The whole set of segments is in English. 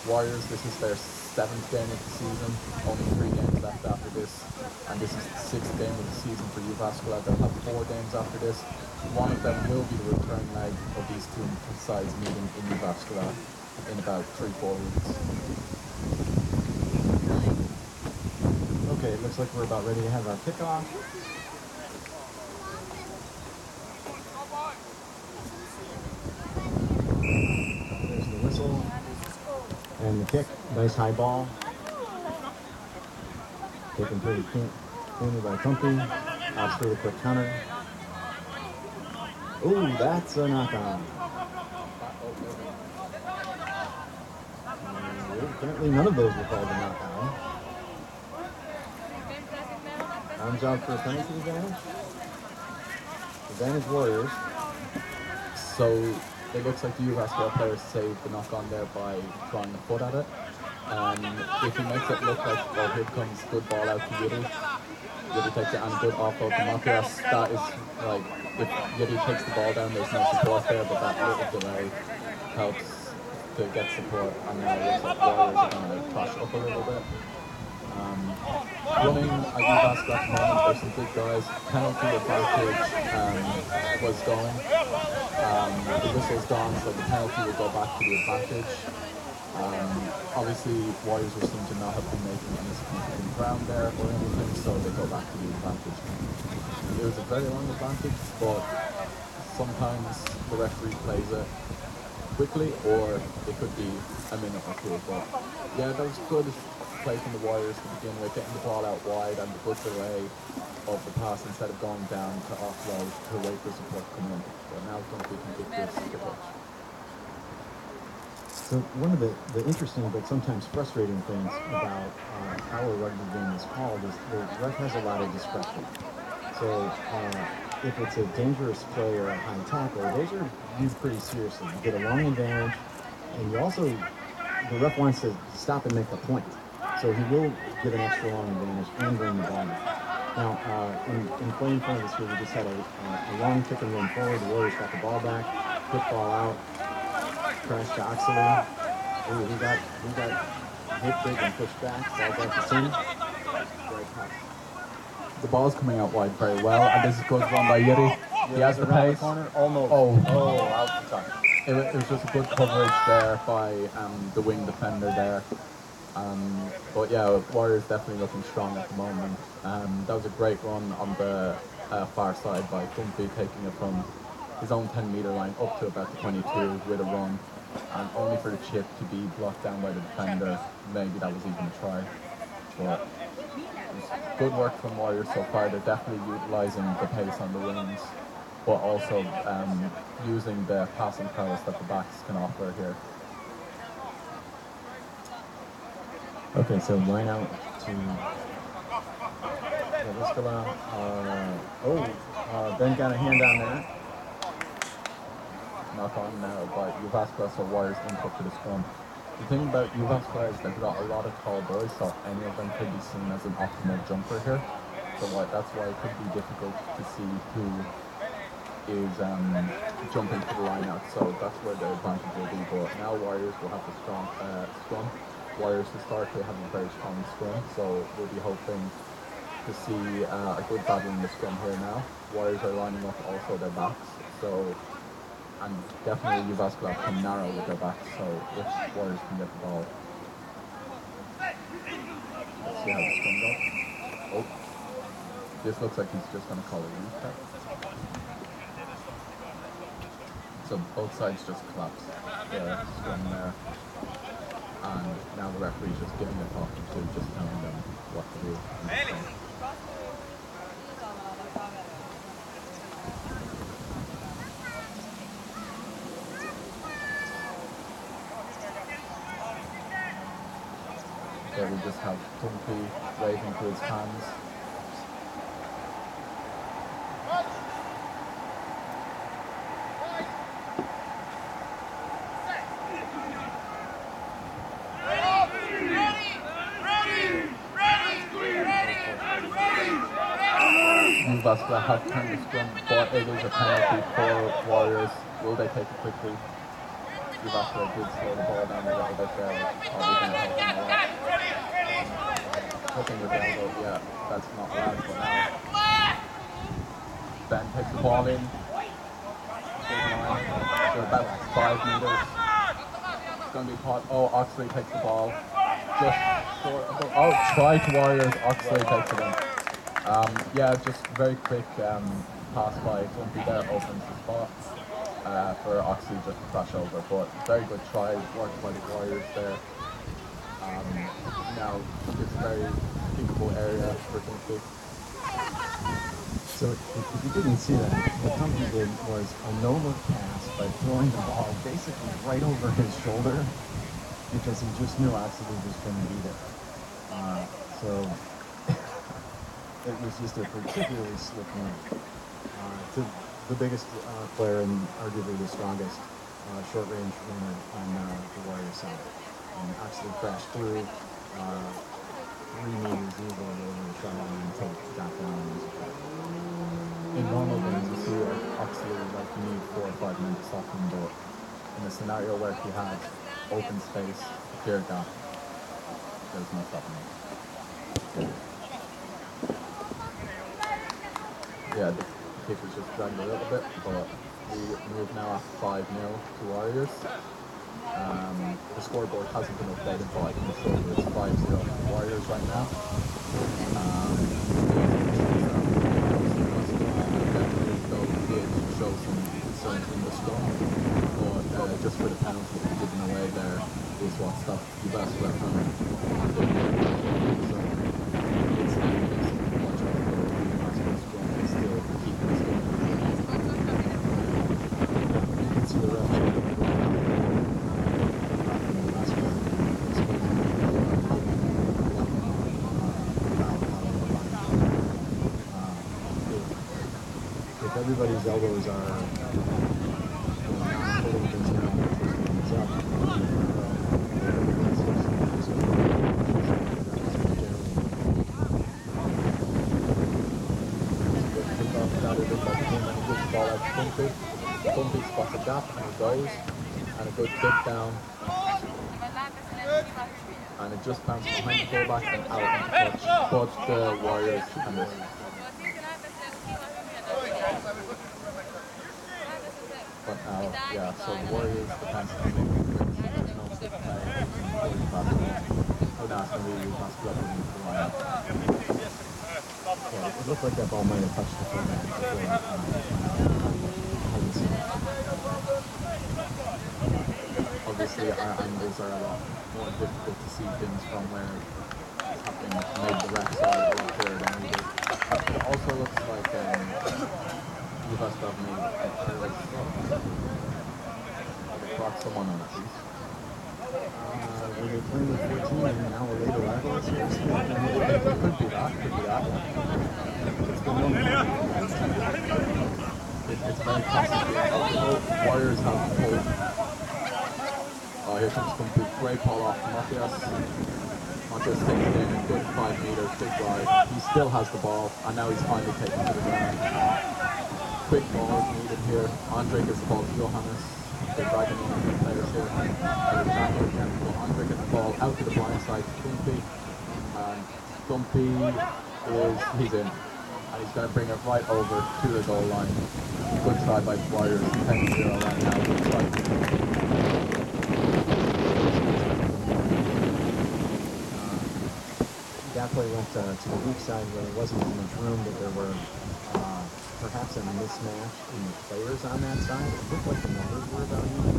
Warriors, this is their 7th game of the season, only 3 games left after this, and this is the 6th game of the season for Jyväskylä. They'll have 4 games after this. One of them will be the return leg of these two sides meeting in Jyväskylä in about 3-4 weeks. Okay, it looks like we're about ready to have our kickoff. There's the whistle and the kick. Nice high ball. Taken pretty cleanly by Tumpy. Atsu with a quick counter. Ooh, that's a knock-on. Apparently none of those were called a knock-on. Arms out for a penalty advantage. Advantage Warriors. So it looks like the Jyväskylä players saved the knock-on there by throwing the foot at it. If he makes it look like, well, here comes good ball out to Yuri. Yuri takes it and good offload to Matias. That is like, if Yuri takes the ball down, there's no support there, but that little delay helps to get support. And now it looks like Warriors are going to crash up a little bit. Running at Jyväskylä at the moment, there's some good guys. Penalty advantage was going. The whistle's gone, so the penalty will go back to the advantage. Obviously, Warriors were seen to not have been making any significant ground there or anything, so they go back to the advantage. It was a very long advantage, but sometimes the referee plays it quickly, or it could be a minute or two. But yeah, that was good play from the Warriors to begin with, getting the ball out wide and the good delay of the pass instead of going down to offload to wait for support to come in. But now it's going to be ridiculous to pitch. So one of the interesting but sometimes frustrating things about how a rugby game is called is the ref has a lot of discretion. So if it's a dangerous play or a high tackle, those are viewed pretty seriously. You get a long advantage, and you also, the ref wants to stop and make a point. So he will give an extra long advantage and bring the ball back. Now, in play in front of us here, we just had a long kick and run forward. The Warriors got the ball back, quick ball out, crash to Oxley. Ooh, he got hit big and pushed back. Ball back to Tim. The ball's coming out wide very well, and this is good run by Yuri. He has the pace. Corner, almost. Out the top. It was just a good coverage there by the wing defender there. But yeah, Warriors definitely looking strong at the moment. That was a great run on the far side by Dumpy, taking it from his own 10-meter line up to about the 22 with a run, and only for the chip to be blocked down by the defender. Maybe that was even a try. But good work from Warriors so far. They're definitely utilising the pace on the wings, but also using the passing prowess that the backs can offer here. Okay, so line out to Jyväskylä. Ben got a hand on that. Knock on now by Jyväskylä, so Warriors input to the scrum. The thing about Jyväskylä is they've got a lot of tall boys, so any of them could be seen as an optimal jumper here. So that's why it could be difficult to see who is jumping to the line out. So that's where the advantage will be. But now Warriors will have the strong scrum. Warriors historically have a very strong scrum, so we'll be hoping to see a good battle in the scrum here now. Warriors are lining up also their backs, so, and definitely Jyväskylä can narrow with their backs, so if Warriors can get the ball. Let's see how the scrum goes. Oh, this looks like he's just going to call a reset. So both sides just collapse the scrum there. And now the referee's just giving a talking to, just telling them what to do. There we just have Tumpy waving to his fans. Jyväskylä have turned the scrum, but it is a penalty for Warriors. Will they take it quickly? Jyväskylä did slow the ball down a little bit there, which probably didn't help them a lot. Hooking with the elbow, yeah, that's not allowed, but now Ben takes the ball in. Big line. They're about 5 meters. It's going to be caught. Oh, Oxley takes the ball. Just short. Oh, try to Warriors. Oxley takes it in. Yeah, just very quick pass by Dumpy there opens the spot for Oxley just to crash over. But very good try worked by the Warriors there. Now it's a very keepable area for Dumpy. So if you didn't see that, what Dumpy did was a no-look pass by throwing the ball basically right over his shoulder because he just knew Oxley was going to beat it. So it was just a particularly slick move. To the biggest player and arguably the strongest short-range runner on the Warriors side. And Oxley crashed through 3 meters easily over the shot line until it got down and was a foul. In normal games, you see Oxley like you need 4 or 5 minutes to stop him, but in a scenario where he had open space, a clear gap, there's no stopping him. Yeah, the kick was just dragged a little bit, but we move now at 5-0 to Warriors. The scoreboard hasn't been updated, but I can show you it's 5-0 to Warriors right now. Show some concerns in the score, but just for the penalty given away there is what stopped Jyväskylä from doing it. So it's much of the Jyväskylä's goal is still keeping the score. You can see the ref if everybody's elbows are not holding things down, it's up. Dumpy spots a gap and he goes, and a good kick down, and it just bounces behind the fullback and out into touch, but the Warriors and this. But now, yeah, so the Warriors defense can make it quick. There's no stick play. Oh, no, it's going to be Jyväskylä moving to the line. Yeah, it looked like that ball might have touched the fullback before. Obviously, our angles are a lot more difficult to see things from where it's happening. Made the ref side a lot clearer than we did. It also looks like Jyväskylä made a careless they brought someone on at least. Were they playing with 14 and now we're later rivals? Could be that, could be that. It's been known. It's very classic. Warriors have pulled. Oh, here comes Dumpy. Great ball off Matthias. Matthias takes it in a good 5 meters, big ride. He still has the ball, and now he's finally taken to the ground. Quick ball needed here. Andre gets the ball to Johannes. They're dragging in the players here. Andre gets the ball out to the blind side to Dumpy. And Dumpy he's in. And he's going to bring it right over to the goal line. Good try by the Warriors. 10-0 right now. Good try. That play went to the weak side where there wasn't as much room, but there were perhaps a mismatch in the players on that side. It looked like the numbers were about even.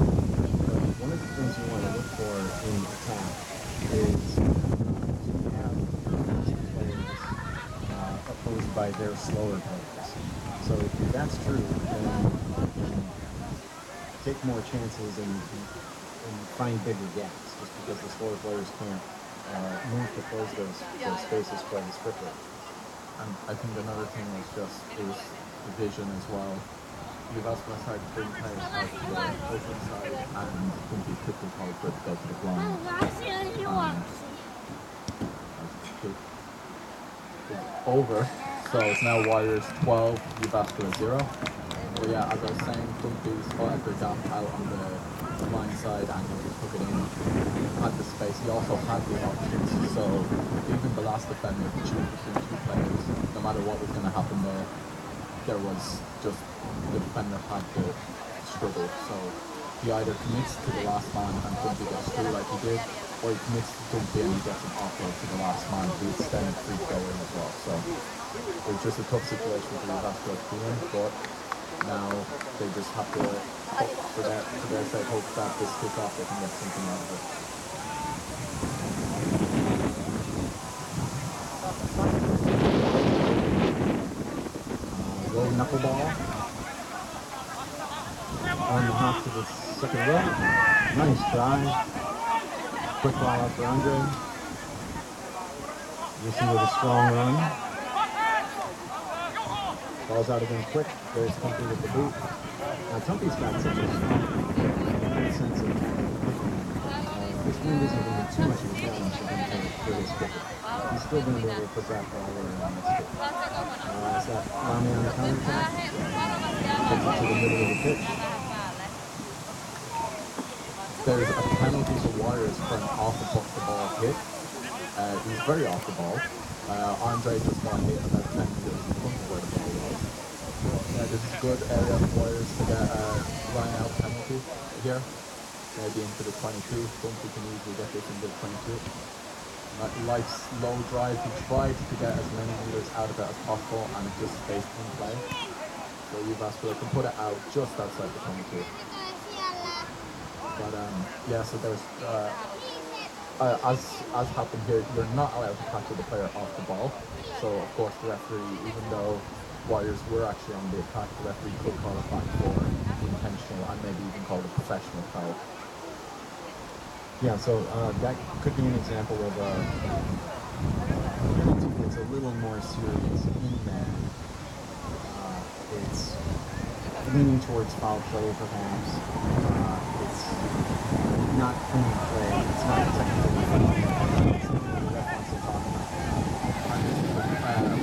But one of the things you want to look for in attack is do you have players opposed by their slower players. So if that's true, then you can take more chances and find bigger gaps just because the slower players can't move to close those spaces quite as quickly. And I think another thing was the vision as well. Jyväskylä tried to bring players out to the open side and Dumpy quickly called for it to go to the blind. It's over, so it's now Warriors 12, Jyväskylä 0. But yeah, as I was saying, Dumpy's fought their gap out on the blindside angle, he took it in, had the space, he also had the options, so even the last defender could choose between two players, no matter what was going to happen there was just, the defender had to struggle, so he either commits to the last man and Dumpy gets through like he did, or he commits to Dumpy and he gets an offload to the last man who would then free throw in as well, so it was just a tough situation for Jyväskylä to be in, but now they just have to hope for their sake, hope that this kick-off they can get something out of it. Low knuckleball on the hop to the second row. Nice drive. Quick ball out for Andre. Listen with a strong run. Ball's out again quick. There's Tumpy with the boot. Now Tumpy's got such a strong sense of this wind isn't going to be too much of a challenge for him for his kicker. He's still going to be able to put that ball in on this kick. Is that Lamy on the counter attack? Takes it to the middle of the pitch. There's a penalty for Warriors for an off the ball hit. He's very off the ball. Andre just got hit about 10 meters in front of where the ball was. This is a good area for Warriors to get a line out penalty here. Maybe into the 22. Dumpy can easily get this into the 22. Life's low drive, he tried to get as many meters out of it as possible and it just stayed in play. So Jyväskylä can put it out just outside the 22. But yeah, so there's as happened here, you're not allowed to tackle the player off the ball. So of course the referee, even though Warriors were actually on the attack, the referee could call it back for intentional and maybe even call it a professional foul. Yeah, so that could be an example of a penalty that's a little more serious in that it's leaning towards foul play, perhaps. It's not clean play. It's not technically foul. It's something the ref wants to talk about.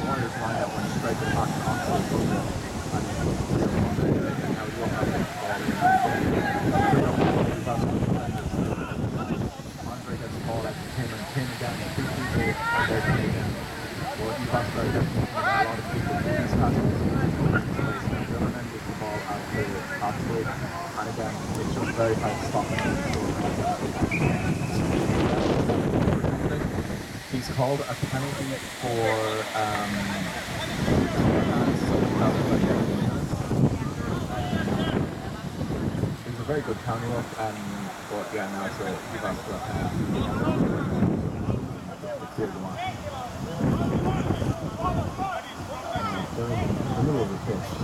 Warriors line up went straight to the back onto the football and he put the clear on there. And now we'll have the ball in. Andre gets the ball out to Tim and Tim again. Two people are there to make him. Well, Jyväskylä are definitely a lot of people to these passes. The ball out to Atsu, and again, it's just very hard to stop him. He's called a penalty for it was a very good counter look, but yeah, now it's a Jyväskylä penalty. Clear the line. They're in the middle of the pitch, so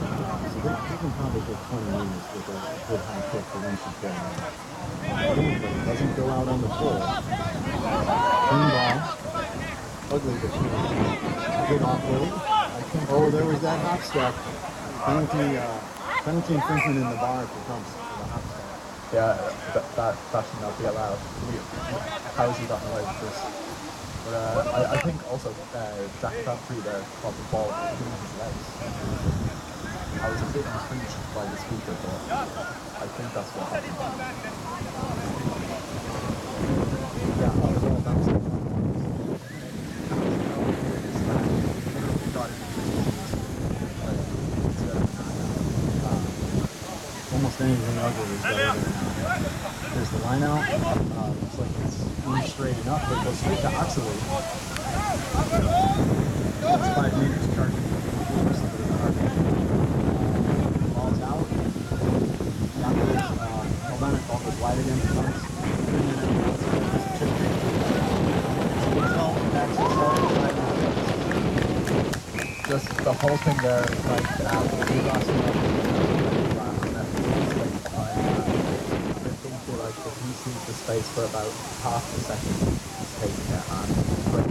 they can probably get 20 meters with a good high kick for when she's going. But it doesn't go out on the full. Clean ball. Ugly, but good offload. Oh, there was that hop step. Penalty infringement in the bar if it comes to the hop step. Yeah, that should not be allowed. How has he gotten away with this? But I think also Jack Crabtree there caught the ball between his legs. I was a bit intrigued by the speaker, but I think that's what happened. Yeah, I was all bouncing. Almost anything ugly is better than there's the line out. Looks like it's in straight enough, but it goes straight to Atsu. That's 5 meters charging. Ball's out. Hold on, it ball goes wide again. Just the whole thing there, he sees the space for about half a second, he's taking it, and 20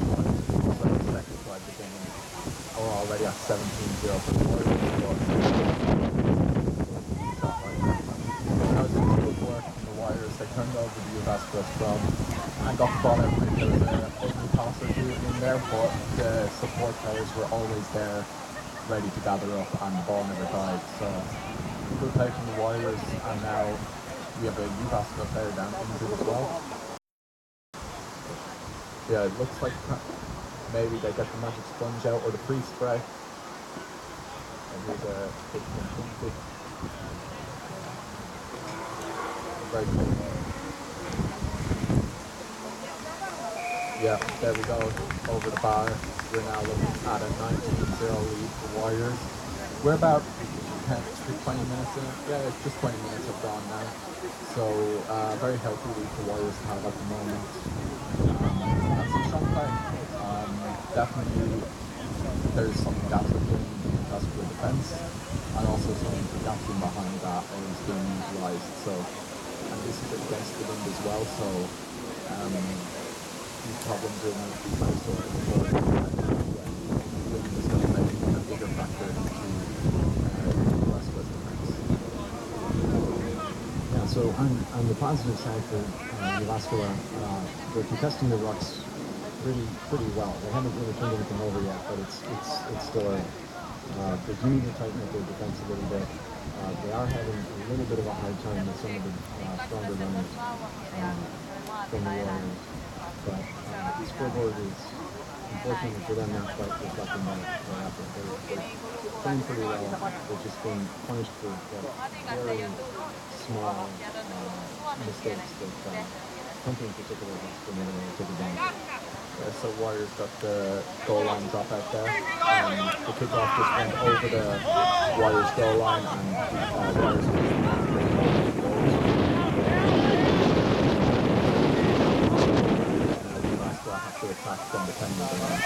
seconds like the game, and we're already at 17-0 for the Warriors. That was good work from the Warriors. They turned over the Jyväskylä scrum and got the ball out. There was an ugly pass or two in there, but the support players were always there, ready to gather up, and the ball never died. So good play from the Warriors, and now We have a Jyväskylä player down injured as well. Yeah, it looks like maybe they get the magic sponge out or the freeze spray. And here's a kick from Finnish. Very cool. Yeah, there we go, over the bar. We're now looking at a 19-0 lead for Warriors. We're about 20 minutes in. Yeah, it's just 20 minutes have gone now. So, very healthy lead for Warriors to have at the moment. And some strong play. Definitely, there's some gaps within Jyväskylä defense, and also some gaps in behind that is being utilised. So, and this is against the wind as well. So, these problems will need to be kind of sorted before wind is going to make a bigger factor to Jyväskylä's defense. Yeah, so on the positive side for Jyväskylä, they're contesting the rucks pretty well. They haven't really turned anything over yet, but it's still they do need to tighten up their defense a little bit. They are having a little bit of a hard time with some of the stronger runners from the Warriors. But the scoreboard is, unfortunately for them, not quite reflecting that effort. They're playing pretty well. They've just been punished for very small mistakes that something in particular has been able to take advantage of. Yeah, so Warriors got the goal line drop out there. The kickoff just went over the Warriors goal line, and Warriors have to attack from the 10-meter line.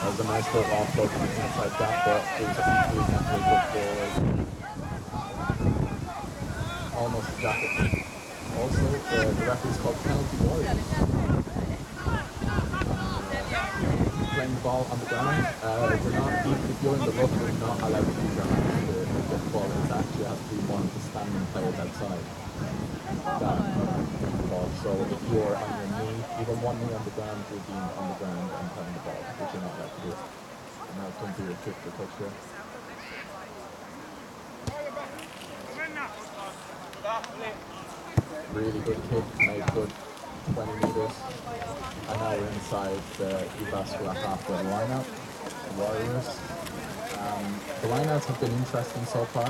That was a nice little offload from the inside gap, but it was a completely good forward. Almost a jacket. Also, the referee's called penalty Warriors. Playing the ball on the ground. We're not, even if you're in the rough, we're not allowed to use our hands to get the ball. It actually has to be one of the standing players outside. So if you're on your knee, even one knee on the ground, you're being on the ground and playing the ball, which you're not allowed to do. And now come to your kick for touch here. Really good kick, made good 20 meters. And now we're inside the Jyväskylä halfway lineout, the Warriors. The lineouts have been interesting so far.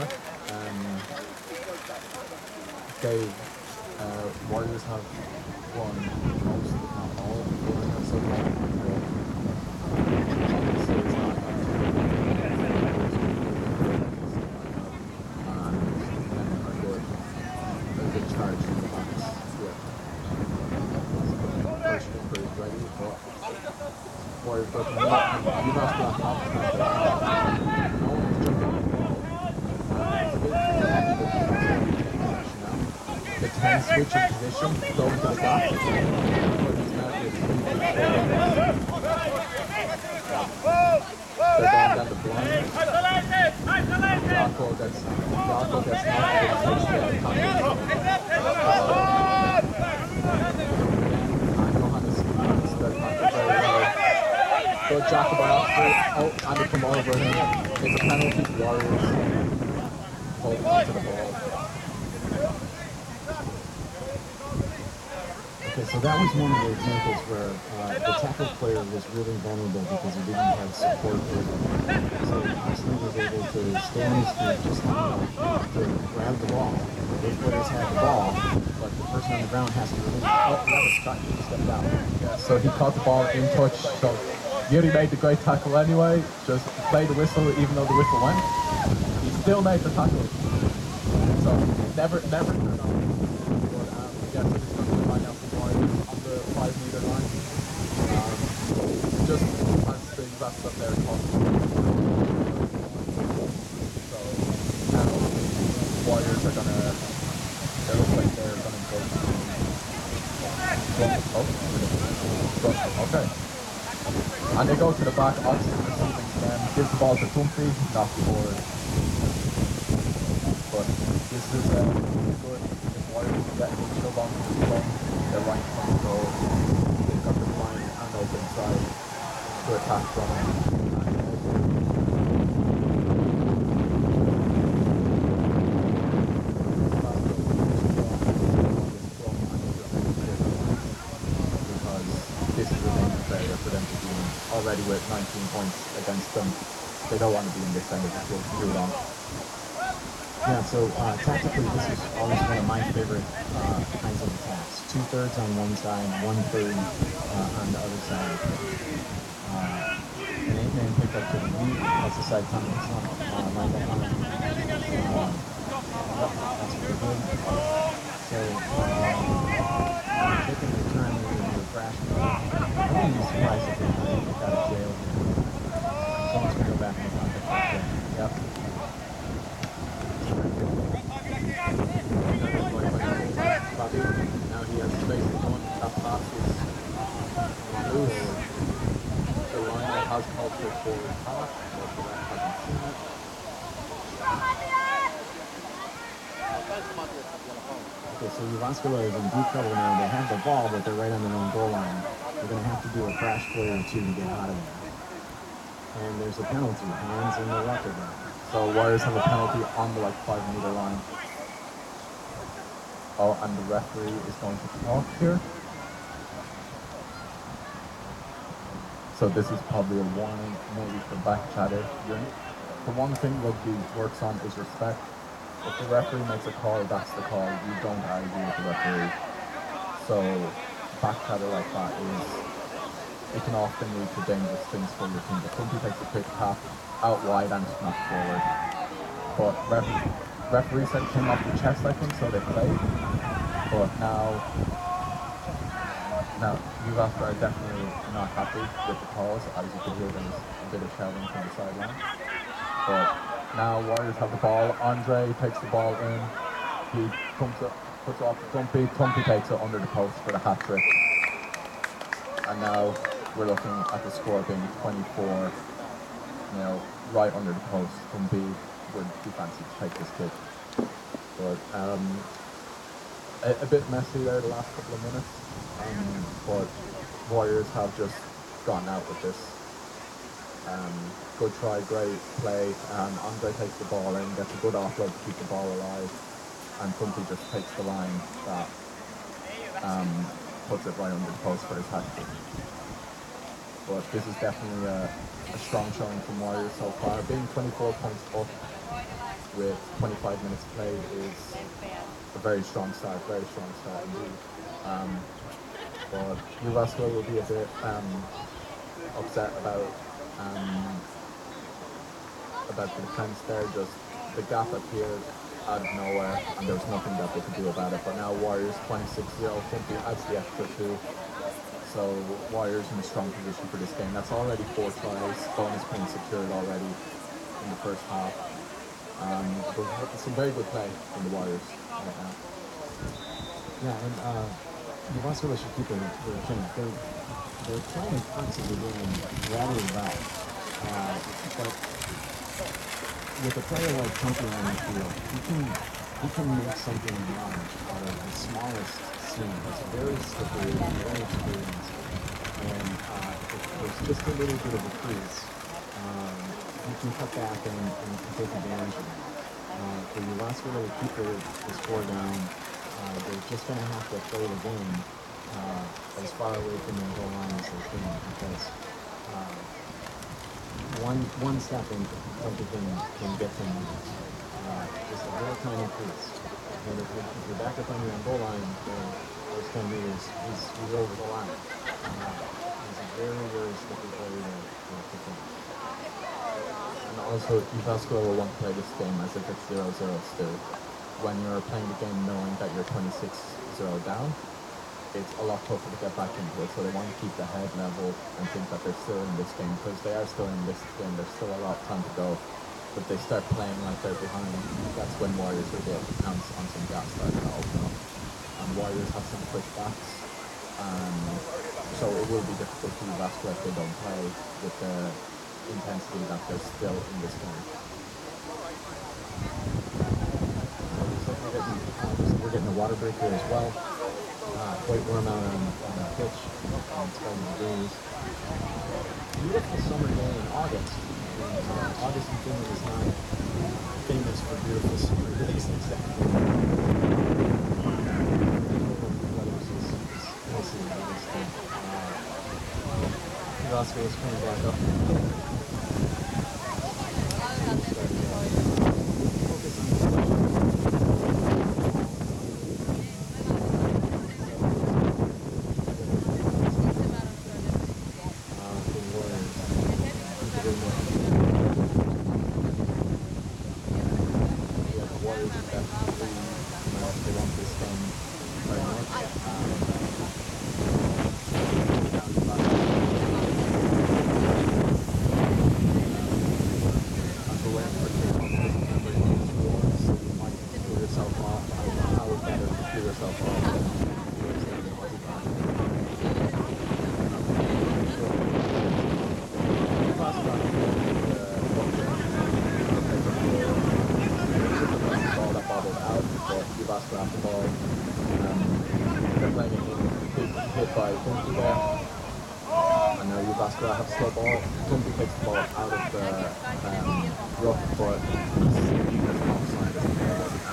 Warriors have won most, if not all, of the lineouts so far. Obviously, it's not a good charge from the backs here. First number is ready, but Warriors got to Jyväskylä half the no one's jumping. The 10 switch in position, going to the back. They're going down the blind. Jaco gets knocked Good Jaco by Atsu. And they come over him. It's a penalty for Warriors. Holding on to the ball. Okay, so that was one of the examples where the tackle player was really vulnerable because he didn't have support over. So Atsu was able to stay on his feet just long enough to grab the ball. Those players had the ball, but the person on the ground has to release. Oh, that was cut. He stepped out. Yeah, so he caught the ball in touch. So Yuri made the great tackle anyway. Just played the whistle, even though the whistle went. He still made the tackle. So never turned on. But yeah, so this is the line out for Warriors on the 5-meter line. Just as the wraps up there, caught. So now Warriors are gonna. They look like they're gonna go. Okay. And they go to the back, Atsu receiving them, gives the ball to Tumpy, not forward. But this is good. If Warriors get a shove on the front, they're right from the goal. They've got the blind and open side to attack from. already with 19 points against them. They don't want to be in this end of the field too long. Yeah, so tactically, this is always one of my favorite kinds of attacks. 2/3 on one side, 1/3 on the other side. An 8-man pickup to the lead. That's the side time it's on. Lined up on it. That's pretty good. So, taking the time to do a crash play. I wouldn't be surprised if they kind of kicked out of jail here. Someone's going to go back in the pocket for a play. Yep. Now he has space to go on. That pass is loose. The line has called for forward pass, but the ref hasn't seen it. Okay, so Jyväskylä is in deep trouble now. They have the ball, but they're right on their own goal line. They're going to have to do a crash play or two to get out of there. And there's a penalty, hands in the record. So Warriors have a penalty on the 5-meter line. Oh, and the referee is going to talk here. So this is probably a warning, maybe for back chatter. The one thing rugby works on is respect. If the referee makes a call, that's the call. You don't argue with the referee. So back chatter like that it can often lead to dangerous things for your team. If somebody takes a quick tap out wide and it's not forward. But referee said it came off the chest, I think, so they played. But now Jyväskylä are definitely not happy with the calls. As you can hear, there's a bit of shouting from the sideline. But now Warriors have the ball. Andre takes the ball in. He comes up, puts it off to Tumpy. Tumpy takes it under the post for the hat trick. And now we're looking at the score being 24. Right under the post. Tumpy would be fancy to take this kick. But a bit messy there the last couple of minutes. But Warriors have just gotten out with this. Good try, great play. Andre takes the ball in, gets a good offload to keep the ball alive, and Tumpy just takes the line that puts it right under the post for his hat trick. But this is definitely a strong showing from Warriors so far. Being 24 points up with 25 minutes played is a very strong start indeed. But Jyväskylä will be a bit upset about the defense there. Just the gap appeared out of nowhere, and there was nothing that they could do about it. But now Warriors 26-0, Tumpy adds the extra 2. So Warriors in a strong position for this game. That's already 4 tries, bonus points secured already in the first half. But some very good play from the Warriors right now. Yeah, and Jyväskylä should keep their chin. They're playing parts of the game rather well. But with a player like Tumpy on the field, he can make something large out of the smallest scene. It's very slippery, very experienced. And if there's just a little bit of a crease, you can cut back and take advantage of it. For Jyväskylä to keep the score down, they're just going to have to play the game as far away from their goal line as they can, because one step and something can get them just a little tiny crease. And if you're back up on your own goal line, those 10 meters, he's over the line. He's a very, very slippery player to finish. And also, Jyväskylä will want to play this game as if it's 0-0 still. When you're playing the game knowing that you're 26-0 down, it's a lot tougher to get back into it. So they want to keep the head level and think that they're still in this game, because they are still in this game. There's still a lot of time to go. But they start playing like they're behind, that's when Warriors will get on some gas starting to open up. And Warriors have some quick backs. So it will be difficult for Jyväskylä if they don't play with the intensity that they're still in this game. We're getting a water break here as well. Quite warm out on the pitch. It's 12 degrees. Beautiful summer day in August. August in Finland is not famous for beautiful summer days exactly. The weather is nicely August. Jyväskylä is coming back up. Jyväskylä have slow ball. Tumppi takes the ball out of the rough, but because offside is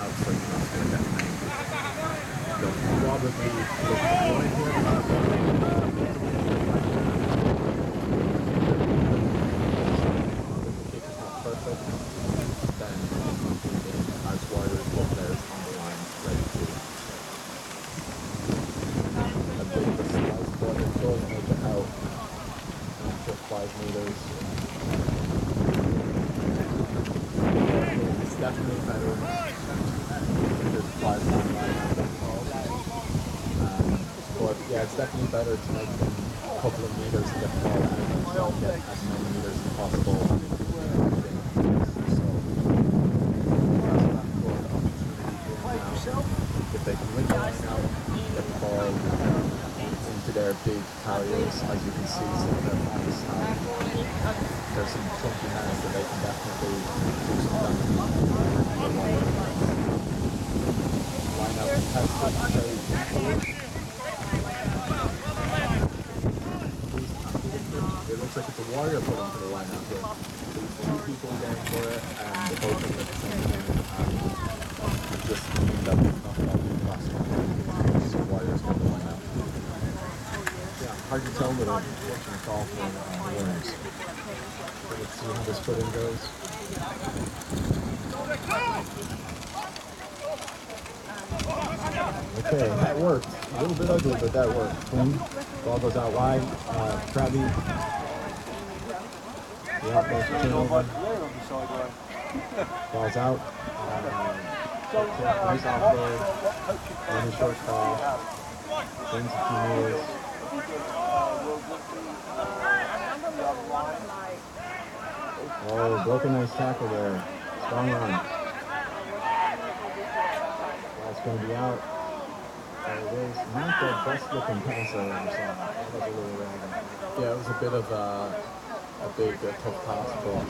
out, so Jyväskylä definitely they'll probably look to line here. If the kick is not perfect, then as Warriors both players on the line ready to a bit of a slice, but it does make it out. Just 5 meters. It's definitely better. There's 5 line but yeah, it's definitely better to make them a couple of meters to get the ball out and don't get as many meters as possible. So if they can win the line out, get the ball into their big carriers, as you can see, some of them on this time. There's some chunky hands that they can definitely do some damage. Line out contested, very deep. It looks like it's a Warrior put into the line out here. There's 2 people going for it, and they both are at the same time. And just mean that we've not got the last one. So Warriors get the line out. Hard to tell that I'm watching a call for Warriors. So let's see how this footing goes. Okay, that worked. A little bit ugly, but that worked. Clean. Ball goes out wide. Krabby. Yeah, goes to turnover. Ball's out. Nice offload. And a short ball. Gains a few meters. Oh, broke a nice tackle there. Strong run. That's going to be out. There it is. Not the best looking pass I ever saw. That was a little random. Yeah, it was a bit of a big, tough pass, but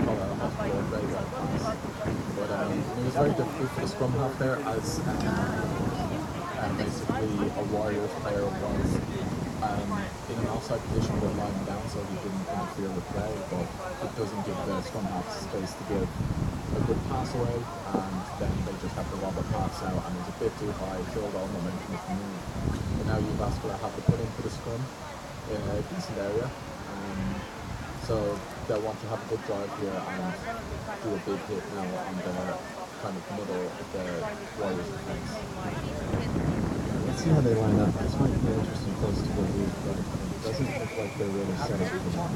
call that a hospital very well pass. But it was very difficult for the scrum half there, as basically a Warriors player was in an offside position but lying down, so he didn't interfere with play, but it doesn't give the scrum half space to give a good pass away, and then they just have to lob a pass out, and it was a bit too high, killed all momentum to move. But now Jyväskylä have to put into the scrum in a decent area, so they'll want to have a good drive here and do a big hit now on the kind of middle of the Warriors defense. Let's see how they line up. This might be an interesting place to go deep, but it doesn't look like they're really set up for that.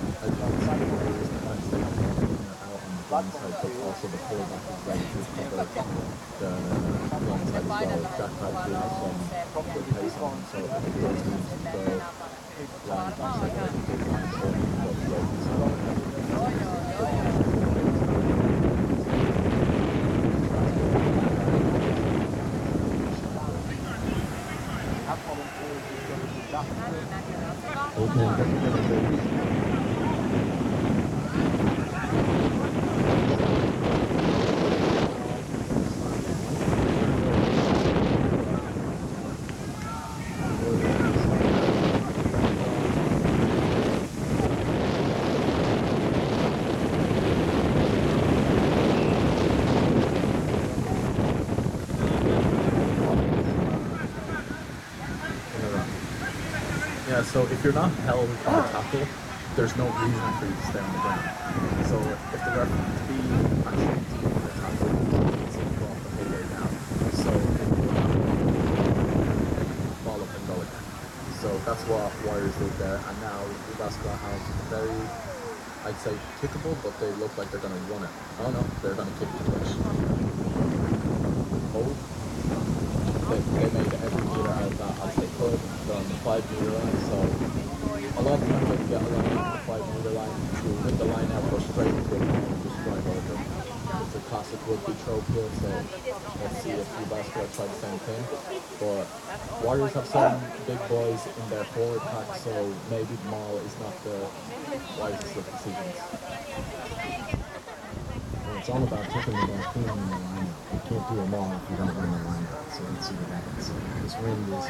I thought the second Warriors defense, they have more out on the blind side, but also the fullback is ready to cover the blind side as well. Jack had some good pace on him, so if it does need to go blind side, they can do blind side and go straight inside. Yeah, so if you're not held on the tackle, there's no reason for you to stay on the ground. So if the referee actually deems the tackle, it's going to go off the whole way down. So it will not fall up and go again. So that's what Warriors did there, and now Jyväskylä has very, I'd say, kickable, but they look like they're going to run it. Oh no, they're going to kick the pitch. Hold. They made every meter out of that as they could from the 5 meter line, so a lot of times they can get a line from the 5 meter line to hit the line out, go straight into it and just drive over. It's a classic rugby trope here, so let's see if Jyväskylä try the same thing. But Warriors have some big boys in their forward pack, so maybe the maul is not the wisest of decisions. Well, it's all about taking the ball clean in the line. You can't do a maul if you don't run the line out. So let's see what happens. This wind is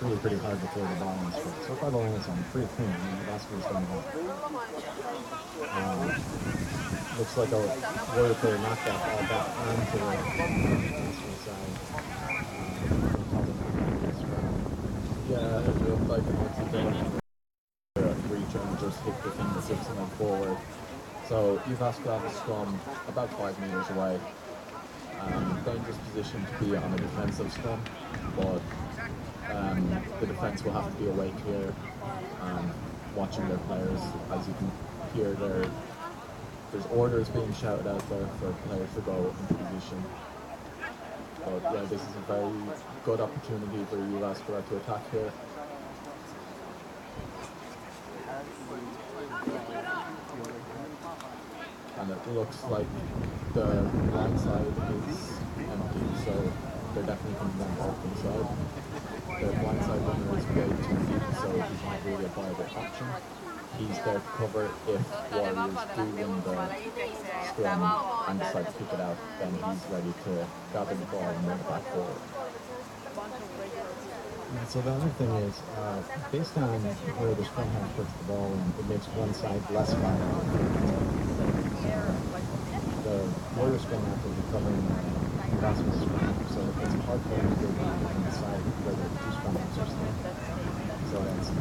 really pretty hard to throw the ball in straight. So far the line is on pretty clean. I mean, the basketball's done well. Looks like a Warrior player knocked that ball back onto the side. Yeah, it looked like an accident. Reach and just hit the fingertips and then forward. So Jyväskylä have a scrum about 5 meters away. Dangerous position to be on a defensive scrum, but the defense will have to be awake here, watching their players. As you can hear, there's orders being shouted out there for players to go into position. But yeah, this is a very good opportunity for Jyväskylä to attack here. And it looks like the blind side is empty, so they're definitely coming down the open side. The blind side runner is way too deep, so he's not really a viable option. He's there to cover if Warriors do win the scrum and decide to kick it out, then he's ready to gather the ball and move it back forward. Yeah, so the other thing is, based on where the scrum half puts the ball in, it makes one side less viable. The Warrior scrum half will be covering the Rasmus scrum half, so it's hard for them to go down on the side where the two scrum halves are standing. So it's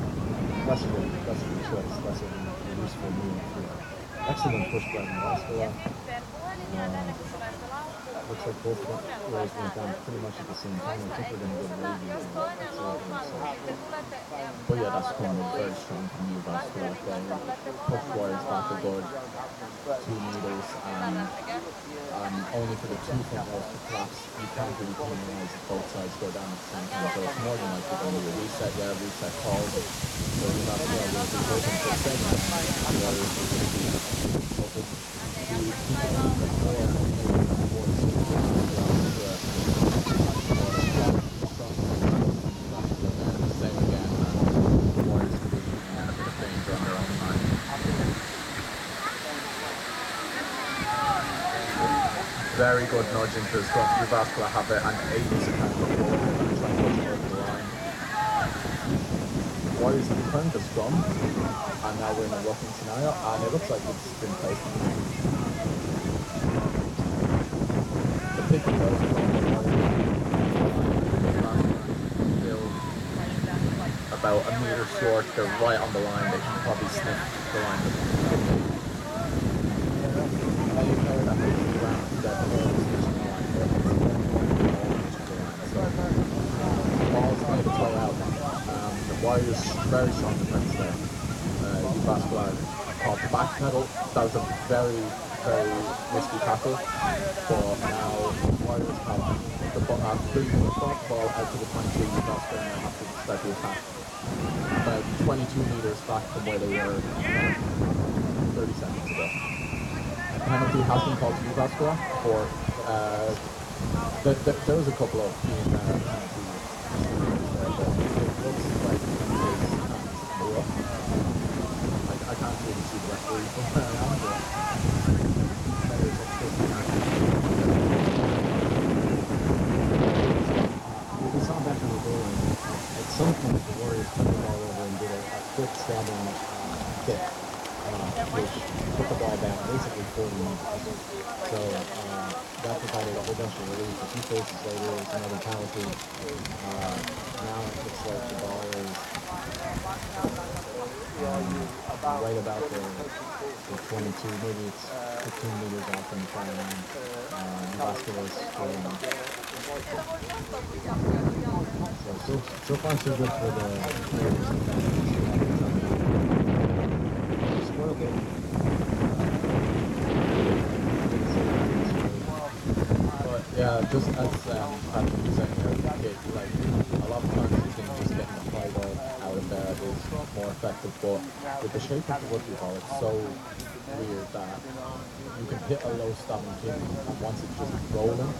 less of a choice, less of a useful move here. Excellent push by Jyväskylä. Looks like both Warriors went down pretty much at the same time. I think we're going to get a wavy. But yeah, that's coming very strong from Jyväskylä. They pushed Warriors back a good 2 meters, and only for the two front rows to collapse. You can't really penalize if both sides go down at the same time, so it's more than likely going to be a reset. Yeah, reset calls. So Jyväskylä will be hoping for 7, and Warriors will be hoping to keep it on the 4. Very good nudge into the scrum. Jyväskylä have it, and 80 seconds of ball. They're going to try and push it over the line. Warriors have turned the scrum, and now we're in a roughing scenario, and it looks like it's been placed in the line. The pick and goes from the Warriors. Still about a meter short. They're right on the line. They can probably sniff the line. Warriors very strong defense there. Jyväskylä caught the back pedal. That was a very, very risky tackle. But now Warriors have the ball out to the 22. Jyväskylä now have to start the attack. About 22 meters back from where they were 30 seconds ago. A penalty has been called to Jyväskylä for there was a couple of penalties. I can't really see the referee from where I am, but we saw back in the goal line, at some point the Warriors took the ball over and did a quick stabbing kick, which put the ball back basically 40 meters. So that provided a whole bunch of relief a few paces later, there's another penalty. Now it looks like the ball is right about the 22, maybe it's 15 meters off from the try line. Jyväskylä is scoring. So far so good for the players. Spoiled it. But yeah, just as Patrick was saying there, like a lot of times you think just getting a high ball out of there is more effective, but with the shape of the rugby ball, it's so weird that you can hit a low stopping kick, and once it's just rolling,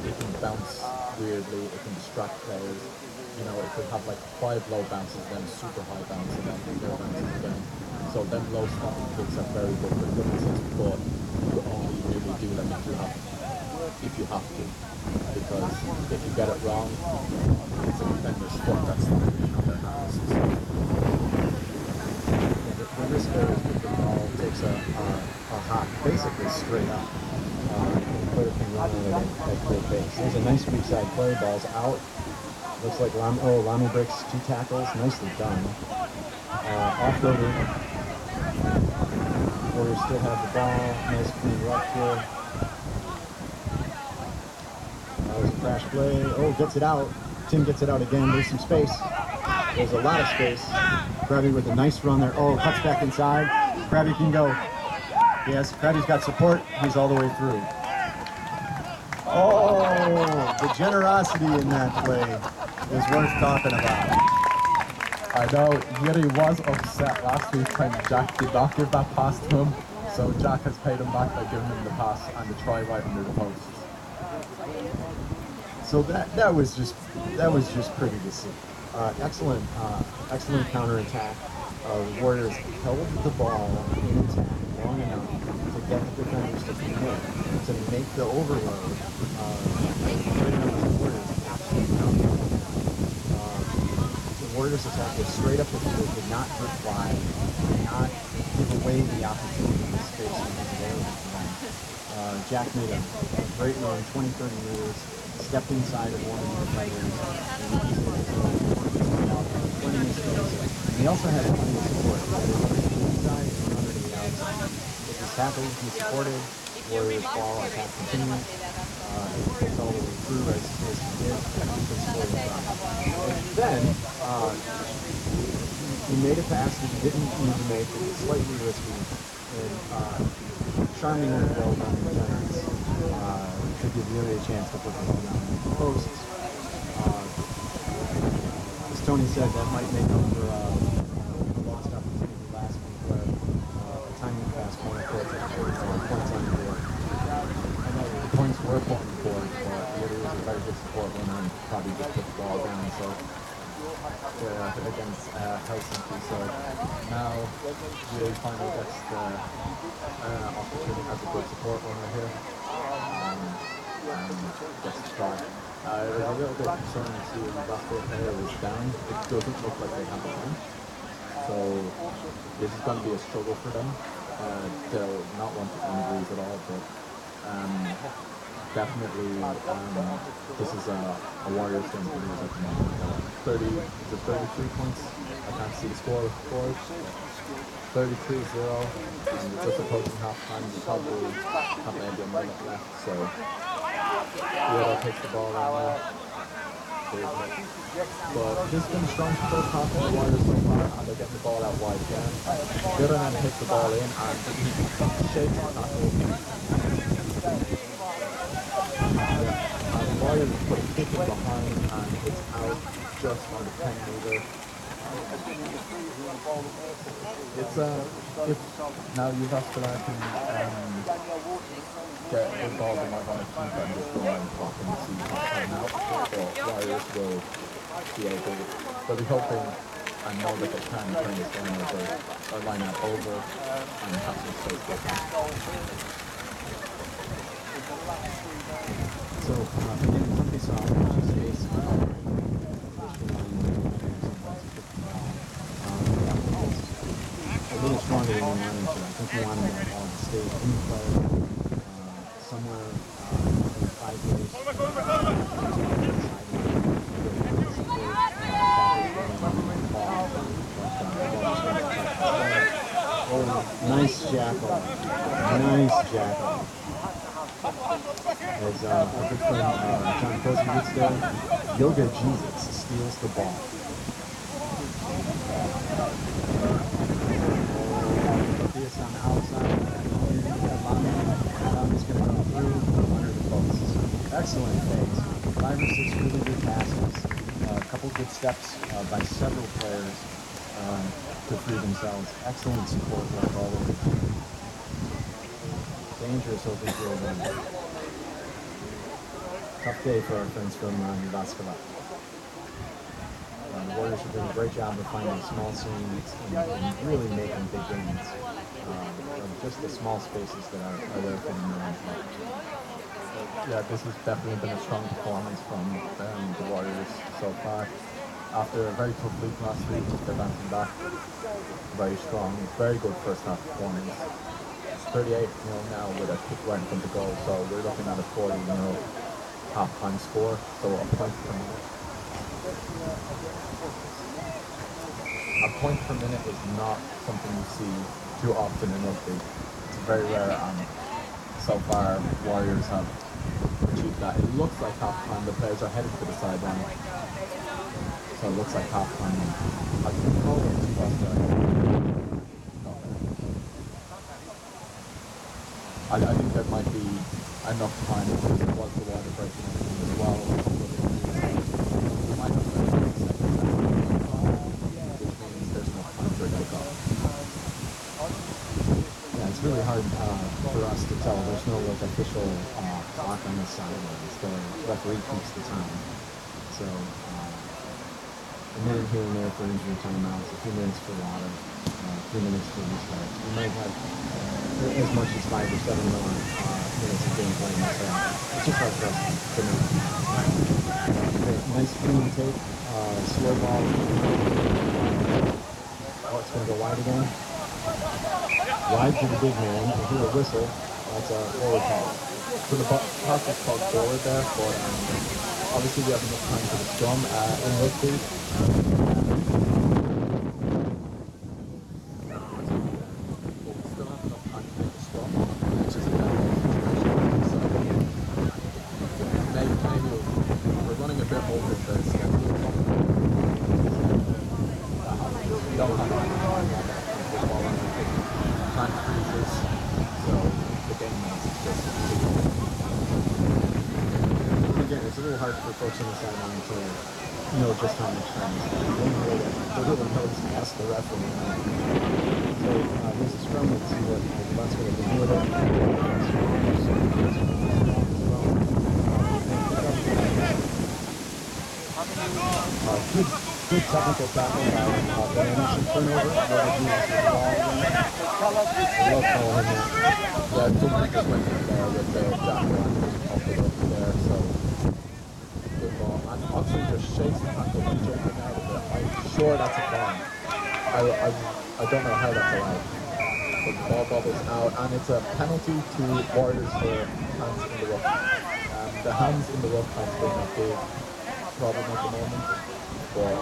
it can bounce weirdly, it can distract players. You know, it could have like 5 low bounces, then super high bounce, and then 4 bounces again. So them low stopping kicks are very good for differences, but you only really do them if you have to, because if you get it wrong, it's a defender's foot that's not their hands. The risk there is that the ball takes a hop basically straight up. The player can run it at full pace. There's a nice weak side play, ball's out. Looks like Lamy breaks 2 tackles, nicely done. Offloaded. Warriors still have the ball, nice clean ruck here. That was a crash play. Oh, gets it out. Tim gets it out again. There's some space. There's a lot of space. Krabby with a nice run there. Oh, cuts back inside. Krabby can go. Yes, Krabby's got support. He's all the way through. Oh, the generosity in that play is worth talking about. I know Yuri was upset last week when Jack did not give that pass to him, so Jack has paid him back by giving him the pass and the try right under the post. So that was just pretty to see. Excellent counterattack. Warriors held the ball in attack long enough to get the defenders to commit, to make the overload. The Warriors attack was straight up the field, did not drip wide, did not give away the opportunity to space in the available to them. Jack made a great run, 20-30 meters, stepped inside of one of the defenders, and he also had plenty of support. He had another to the inside and another to the outside. With his tackles, he supported. Warriors ball attack continued. He gets all the way through as he did. And then he made a pass that he didn't need to make. It was slightly risky. And charmingly well done in generous to give Yuri a chance to put the ball down the posts. As Tony said, that might make up for a lost opportunity last week where a timing pass point court points on the board. I know the points were put on the board, but Yuri was a very good support winner and probably just put the ball down. So against Helsinki. So now Yuri finally gets the opportunity as a good support runner here. And gets the try. It was a little bit concerning to see when that player was down. It doesn't look like they have a line. So this is going to be a struggle for them. They'll not want injuries at all, but definitely this is a Warriors game to lose at the moment. 33 points. I can't see the score, of course. 33-0, and we're just approaching half-time. We probably have maybe a minute left, so Weirdo takes the ball right now. But this has been a strong first half of the Warriors so far, and they're getting the ball out wide again. Gooderman hits the ball in, and he shakes the tackle. And the Warriors put a kick in behind, and it's out just on the 10-meter. It's if now Jyväskylä can get involved, they might want to keep and just go and block in the season time out. But Warriors will be able, they'll be hoping and know that they can turn this line over or line out over and have some space for them. So again, somebody saw space. A little stronger than we wanted to. I think we wanted that ball to stay in play somewhere in 5 years. jackal. Nice jackal. As our good friend John Cozy gets there, Yoga Jesus steals the ball. This on the outside. Adam is going to go through under the post. Excellent plays. 5 or 6 really good passes. A couple good steps by several players to free themselves. Excellent support work all over. Dangerous open field run. Tough day for our friends from Jyväskylä. The Warriors are doing a great job of finding small seams and really making big gains from just the small spaces that are there for them. Yeah, this has definitely been a strong performance from the Warriors so far. After a very tough week last week, they're bouncing back. Very strong, very good first half performance. It's 38-0 now with a kick right in front of goal, so we're looking at a 40-0 half-time score, so a point per minute. A point per minute is not something you see too often in rugby. It's very rare, and so far Warriors have achieved that. It looks like half-time, the players are headed to the sideline. So it looks like half-time. I can call it I think there might be enough time because it was the water breaking as well. We might have 30 seconds left, which means there's enough time for a kickoff. Yeah, it's really hard for us to tell. There's no like official clock on this sidelines. The referee keeps the time. So a minute here and there for injury timeouts, a few minutes for water, a few minutes for restart. We might have as much as 5 or 7 more minutes of game playing this out. It's just hard for us to know. Nice clean take, slow ball. Oh, it's going to go wide again. Wide to the big man. You hear a whistle. That's a forward call. So the pass is called forward there, but obviously we have enough time for the scrum in rugby. Folks on the sideline to know just how much time is left. The only way to really know is to ask the referee. So here's a scrum. Let's see what that's going to do with it. Good technical tackle by Anderson turnover. Yeah, I think he just went in there with the jackal and popped it up there, so and Atsu just shakes the tackle and jumping out of it. I'm sure that's a fine. I don't know how that's allowed. But the ball bobbles out, and it's a penalty to Warriors for hands in the rough. The hands in the rough has been a big problem at the moment, but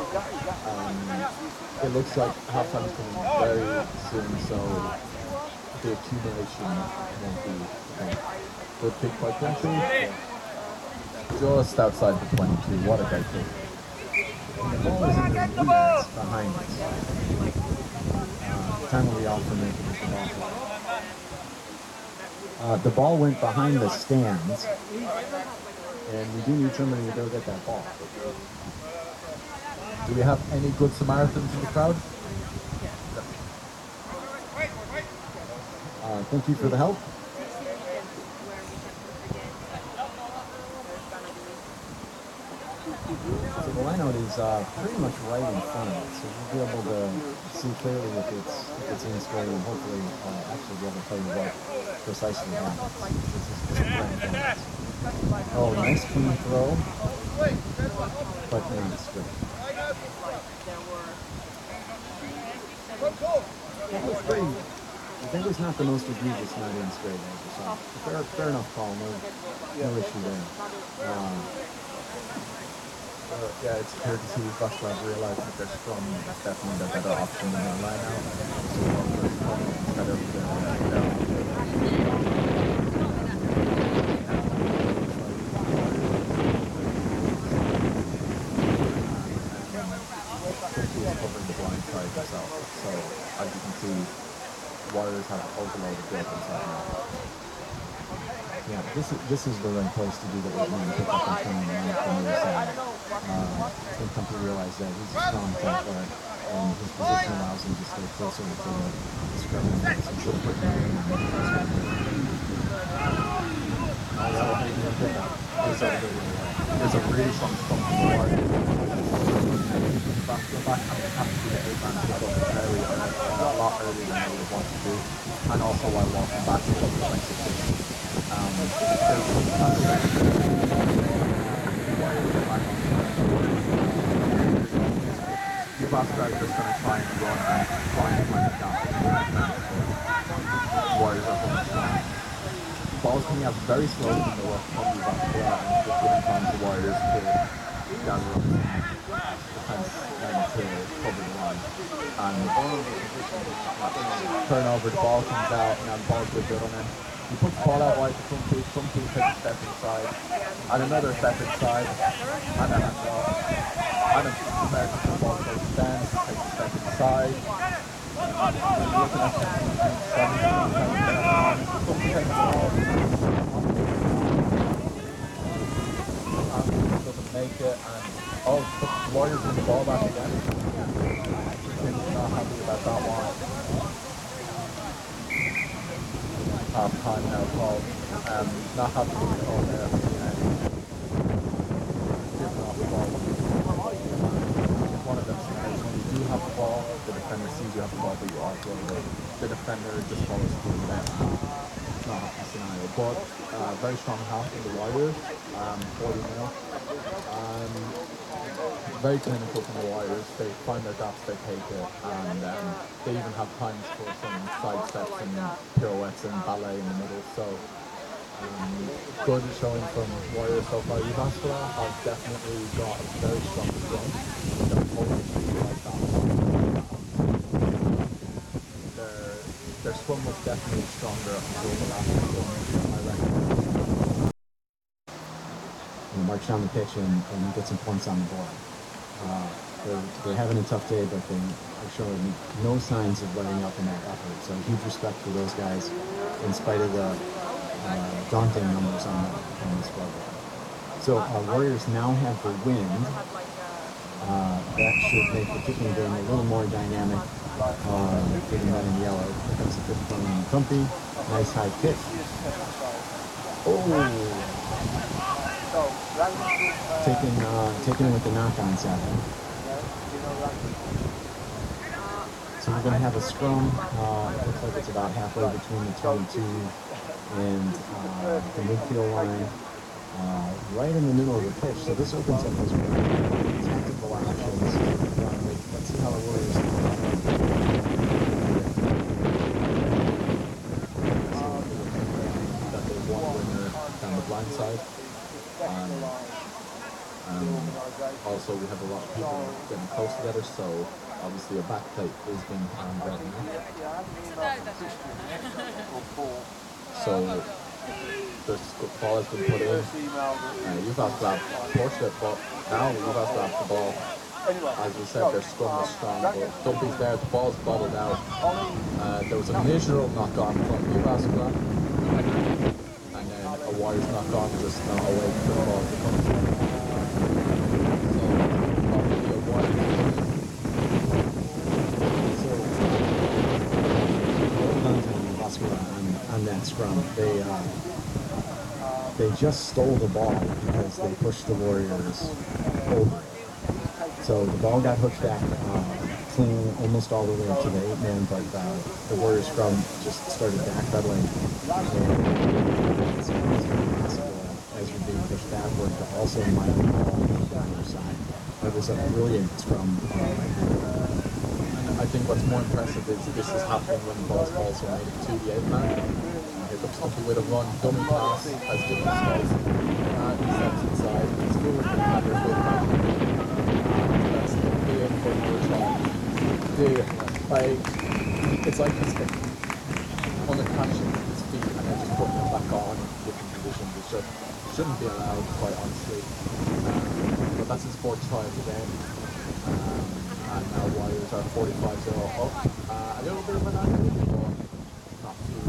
it looks like halftime's coming very soon, so the accumulation won't be good kick by Quincy. Just outside the 22, what a great kick. And the ball is in the weeds behind us. Time will be off for me to get the ball. The ball went behind the stands, and we do need somebody to go get that ball. Do we have any good Samaritans in the crowd? Thank you for the help. So the lineout is pretty much right in front of us, so we'll be able to see clearly if it's in straight and hopefully actually be able to tell you what precisely happens. Oh, nice clean throw, but not straight. I think it's not the most egregious not in straight, so fair enough call, no issue there. Yeah, it's clear to see Jyväskylä have realized that their scrum is definitely the better option than their line out. So instead of covering the blind side himself. So as you can see, Warriors have overloaded the open side now. Yeah, this is the right place to do the opening pick up and turn around from the other side. I think come to realize that he's a strong tackler, and his position allows him to stay closer to the scrum. So he should put him in on the scrum. There's a really strong scrum from the Warriors. Back having to get A-man pick up very a lot earlier than I would have wanted to do, and also while walking back to the defensive. Jyväskylä is just going to try and run and try and find it down. Warriors are going to strong. Ball's coming out very slowly in the rush from Jyväskylä, and just giving time to Warriors to gather up defense and to cover the line. And turnover, the ball comes out, and the ball's good on him. He puts the ball out wide to some two takes a step inside, and another step inside, and a hand off. And the American ball goes down, takes a step inside. And looking at the 17, doesn't make it, and the Warriors win the ball back again. Tim's not happy about that one. Half time now called. Not happy with the call there. Giving off the ball. It's one of them scenarios when you do have the ball, the defender sees you have the ball, but you offload it. The defender just follows through that. It's not a happy scenario, but very strong half in the Warriors. 40-0. Very clinical from the Warriors. They find their gaps, they take it, and they even have times for some side steps and pirouettes and ballet in the middle. So good showing from Warriors so far. Jyväskylä have definitely got a very strong scrum. Their scrum was definitely stronger until the last scrum, I reckon. And march down the pitch and get some points on the board. They're having a tough day, but they are showing no signs of letting up in that effort. So huge respect for those guys, in spite of the daunting numbers on the scoreboard. So Warriors now have the wind. That should make the kicking game a little more dynamic. Getting that in yellow. Here comes the fifth from Trumpy. Nice high kick. Taken with the knock-on seven. So we're going to have a scrum. It looks like it's about halfway between the 22 and the midfield line, right in the middle of the pitch. So this opens up those tactical options. Let's see how the Warriors that they won winner down the blind side. Also, we have a lot of people getting close together, so obviously a back plate is being found right now. So the ball has been put in. Jyväskylä pushed it, but now Jyväskylä have the ball. As we said, their scrum is strong, but don't be fair, the ball's bobbled out. There was a visual knock-on from Jyväskylä, and then a Warriors knock-on just not away from the ball to come through. On that scrum, they just stole the ball because they pushed the Warriors over. So the ball got hooked back clean almost all the way to the 8-man, but the Warriors scrum just started backpedaling. It's impossible as you're being pushed backward to also mine the ball on the other side. That was a brilliant scrum. I think what's more impressive is this is happening when the ball's also made it to the 8-man. Here comes Tumpy with a run, dummy pass, has given space. He steps inside, he's good with the defenders with him. like, it's like he's unattaching his feet and then just putting them back on in different positions. It shouldn't be allowed, quite honestly. But that's his fourth try of the game. And now Warriors are 45-0 up. A little bit of an advantage, but not too.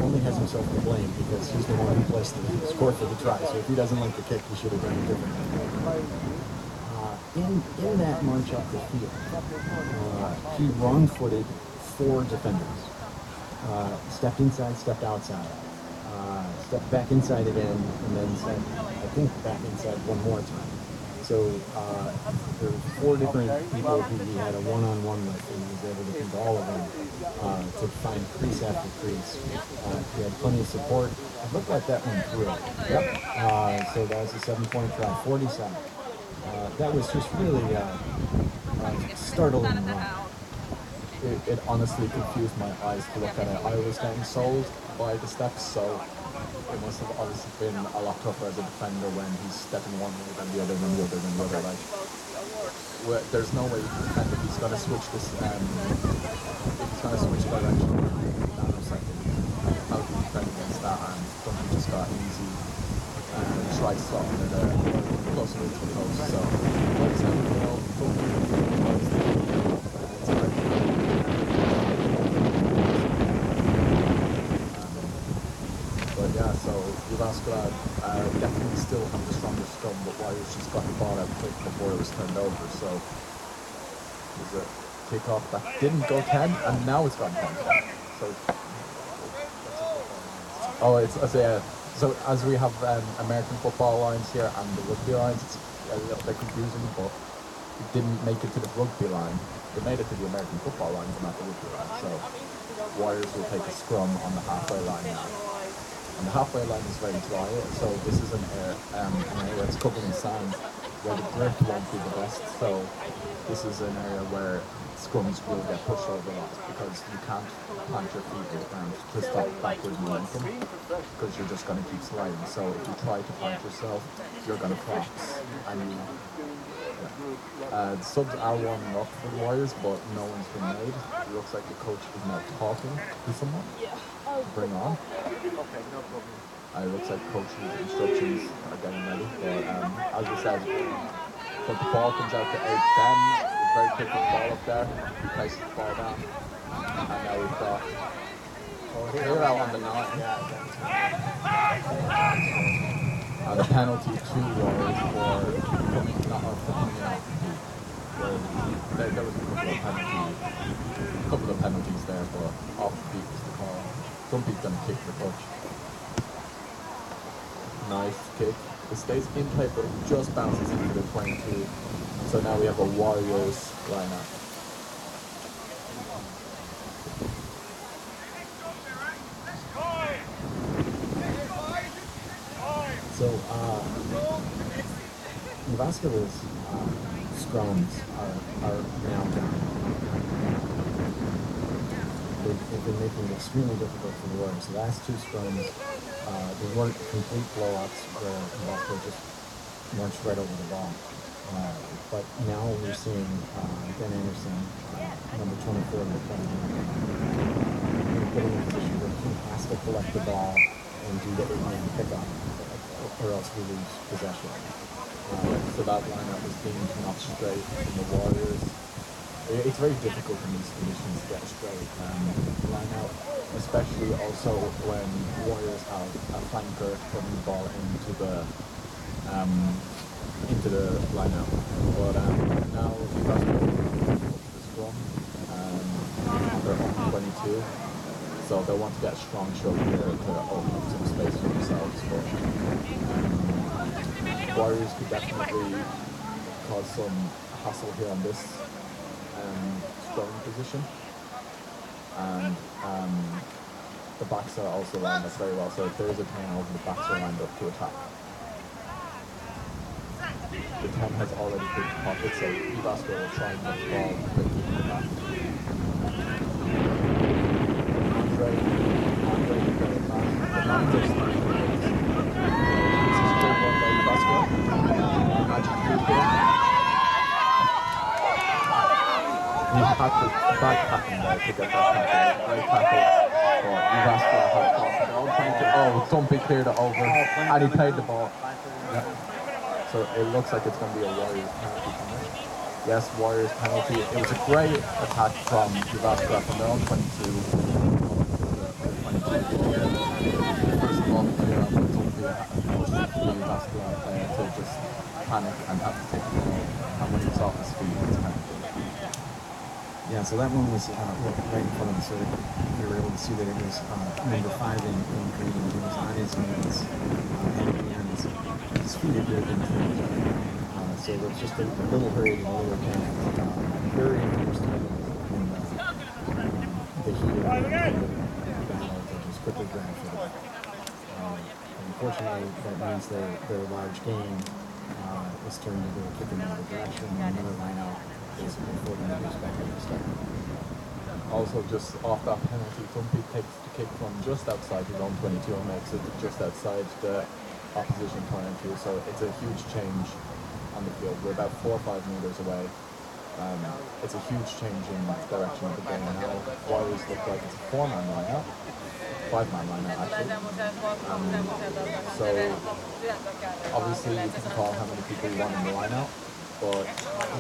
Only has himself to blame because he's the one who placed the score for the try. So if he doesn't like the kick, he should have done it differently. In that march up the field, he wrong-footed 4 defenders. Stepped inside, stepped outside, stepped back inside again, and then said, I think back inside one more time. So there were 4 different people who he had a one-on-one with, and he was able to beat all of them to find crease after crease. He had plenty of support. It looked like that went through. Yep. So that was a 7-point try, 47. That was just really startling wrong. It honestly confused my eyes to look at it. I was getting sold by the steps, so it must have obviously been a lot tougher as a defender when he's stepping one way than the other, than the other, than the other. Like, there's no way you can defend if he's going to switch this. If he's going to switch direction in a nanosecond, how do you defend against that? And Duncan just got easy and tried to stop it closer into the post. So, for example, so Jyväskylä definitely still have the stronger scrum, but Warriors just got the ball out quick before it was turned over. So it was a kick-off that didn't go 10, and now it's gone 10. So so as we have American football lines here and the rugby lines, it's a little bit confusing, but it didn't make it to the rugby line. It made it to the American football line, but not the rugby line. So Warriors will take a scrum on the halfway line now. And the halfway line is very dry, so this is an area that's covered in sand where the grip won't be the best. So this is an area where scrums will get pushed over a lot because you can't plant your feet to the ground to stop backward momentum because you're just going to keep sliding. So if you try to plant yourself, you're going to collapse. And the subs are warming up for the Warriors, but no one's been made. It looks like the coach is now talking to someone. Bring on. It looks like coach's instructions are getting ready, but as we said, so the ball comes out to 8-10. It's very quick with the ball up there. He places the ball down, and now we've got Hero on the 9. And a penalty to Warriors for coming in off the beat. There was a couple of penalties there, but off the beat was the call. Some people gonna kick the coach. Nice kick. It stays in play, but it just bounces into the 22. So now we have a Warriors lineup. So Jyväskylä's scrums are now down. They've been making it extremely difficult for the Warriors. The last 2 scrums, they weren't complete blowouts where Jyväskylä just marched right over the ball. But now we're seeing Ben Anderson, number 24 of the play, getting in a position where he has to collect the ball and do the 8-man pickup, or else we lose possession. So that lineup is being not straight from the Warriors. It's very difficult in these conditions to get straight line out, especially also when Warriors have a flanker putting the ball into the line out. But now we've got the scrum, they're on 22, so they want to get a strong shot here to open up some space for themselves. But Warriors could definitely cause some hassle here on this scoring position, and the backs are also lined up very well, so if there is a turnover, the backs are lined up to attack. The 10 has already picked the pocket, so Jyväskylä will try and get the ball quickly in the back. Andre very fast. The 9 just this is a good one by Jyväskylä. Magic 3 here. backpacking there to get that tackle. Great tackle. But Jyväskylä had gone for the ball. Oh, Dumpy cleared it over. And he played the ball. Yeah. So it looks like it's going to be a Warriors penalty from this. Yes, Warriors penalty. It was a great attack from Jyväskylä from their own 22. First of all, clear out with Dumpy pushed the Jyväskylä player to just panic and have to take the ball. And when he's off his feet, it's penalty. Yeah, so that one was right in front of us, so we were able to see that it was number 5 in green. He was on his knees, and he had his feet had been turned. So it was just a little hurried and a little panicked. Very interesting in the heat of the battle to just quickly grab for the ball. Unfortunately, that means their large game is turned into a kick in the other direction, and another line out. Basically 40 meters back at the start. Also, just off that penalty, Dumpy takes the kick from just outside his own 22 and makes it just outside the opposition 22. So it's a huge change on the field. We're about 4 or 5 meters away. It's a huge change in the direction of the game now. Warriors look like it's a 4-man line out. 5-man line out, actually. So obviously you can call how many people you want in the line out. But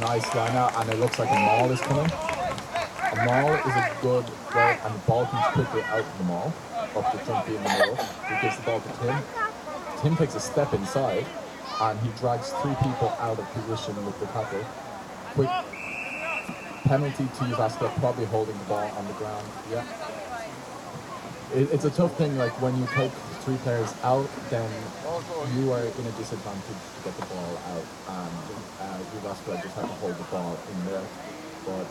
nice line out, and it looks like a maul is coming. A maul is a good way, and the ball comes quickly out of the maul, up to Dumpy in the middle. He gives the ball to Tim. Tim takes a step inside, and he drags 3 people out of position with the tackle. Quick penalty to Jyväskylä, probably holding the ball on the ground. Yeah. It's a tough thing, like when you take 3 players out, then you are in a disadvantage to get the ball out, and Jyväskylä just had to hold the ball in there. But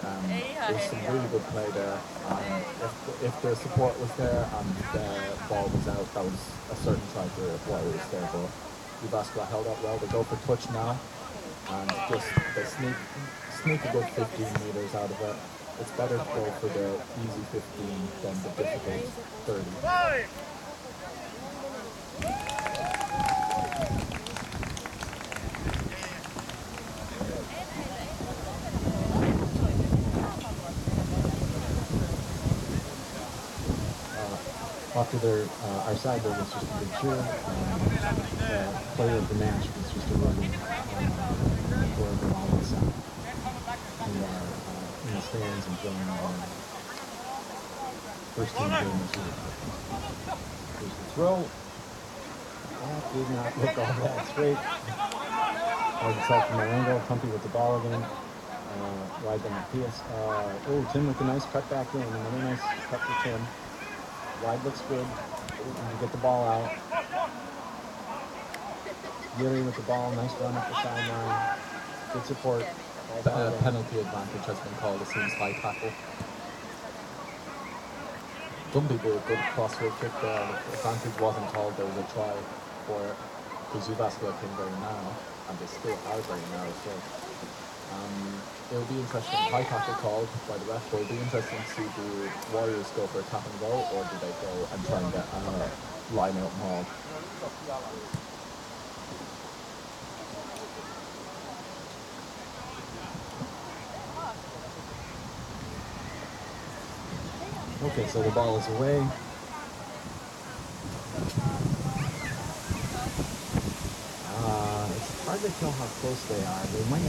there's some really good play there, and if the support was there and the ball was out, that was a certain try for Warriors there. But Jyväskylä held up well. They go for touch now, and just they sneak a good 15 meters out of it. It's better to go for the easy 15 than the difficult 30. Off to our side there was just a big cheer. The player of the match was just a rugby for the Finland side. We are in the stands enjoying our first team game this year. Here's the throw. That did not look all that straight. Hard to tell from my angle. Tumpy with the ball again. Wide down Matthias. Tim with a nice cut back in. Another nice cut for Tim. Wide looks good. You get the ball out. Yuri with the ball. Nice run up the sideline. Good support. Penalty advantage has been called. It seems high tackle. Dumpy did a good crossfield kick there. The advantage wasn't called. There was a try for it because Jyväskylä came very narrow, and they still are very narrow. So it'll be interesting. High tackle called by the ref. But it'll be interesting to see the Warriors go for a tap and go, or do they go and try and get a line out maul. Okay, so the ball is away. It's hard to tell how close they are. They might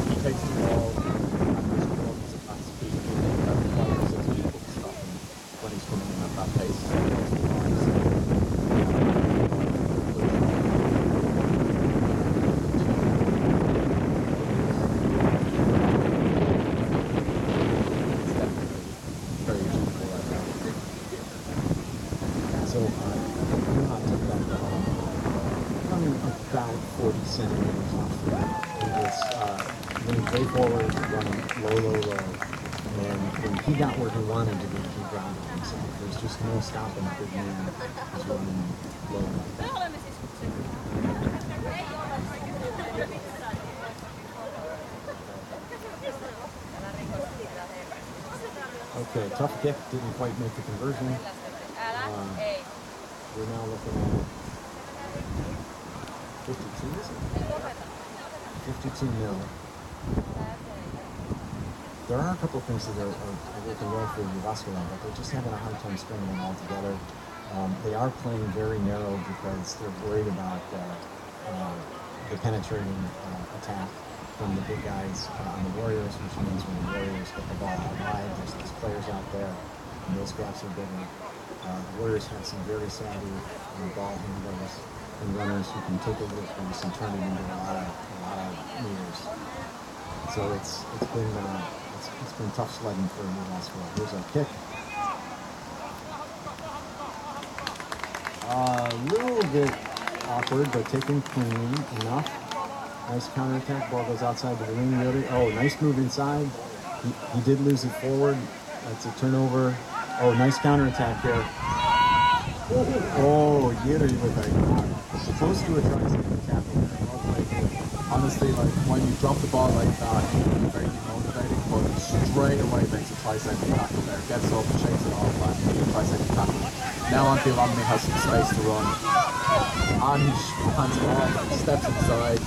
He takes the ball and just runs at speed. That requires 6 people to stop him when he's running at that pace. About 40 centimeters off the ground. He was running way forward, running low. And when he got where he wanted to be, he grounded himself. There's just no stopping a big man who's running low like that. Okay, tough kick, didn't quite make the conversion. We're now looking at 52, is it? 52-0. There are a couple of things that are working well for Jyväskylä, but they're just having a hard time stringing them all together. They are playing very narrow because they're worried about the penetrating attack from the big guys on the Warriors, which means when the Warriors get the ball out wide, there's players out there, and those gaps are bigger. The Warriors have some very savvy ball handlers and runners who can take a little piece and turn it into a lot of meters. So it's been tough sledding for Jyväskylä. Here's our kick. A little bit awkward, but taken clean enough. Nice counterattack. Ball goes outside the ring. Oh, nice move inside. He did lose it forward. That's a turnover. Oh, nice counterattack here. Oh, Jiri with a close to a tricycle tackle. Honestly, like when you drop the ball like that, it can be very demotivating, but straight away makes a tricycle tackle there. Gets up, shakes it off, and tricycle tackle. Now Antti Romney has some space to run. And he hands it off, steps inside,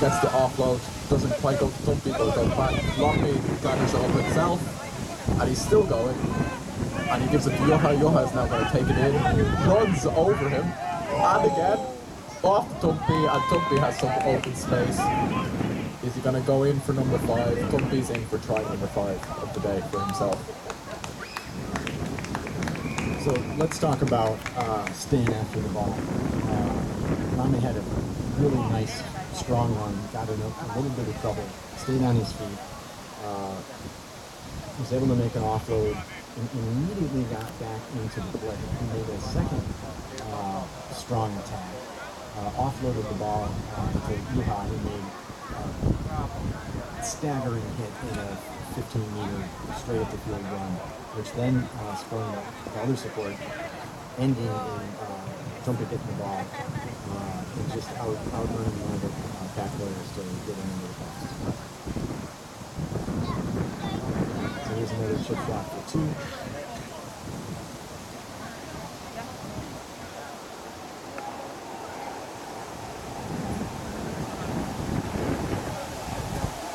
gets the offload, doesn't quite go to Dumpy, but goes back. Romney gathers it up himself, and he's still going. And he gives it to Juha. Juha is now going to take it in, runs over him, and again, off to Dumpy, and Dumpy has some open space. Is he going to go in for number 5? Dumpy's in for try number 5 of the day for himself. So let's talk about staying after the ball. Rami had a really nice, strong run, got in a little bit of trouble, stayed on his feet, was able to make an offload, and immediately got back into the play. He made a second strong attack, offloaded the ball to Juha. He made a staggering hit in a 15-meter straight at the field run, which then sprung the other support, ending in Trumpet getting the ball and just outrunning one of the back players to get in under the post. So here's another chip shot for 2.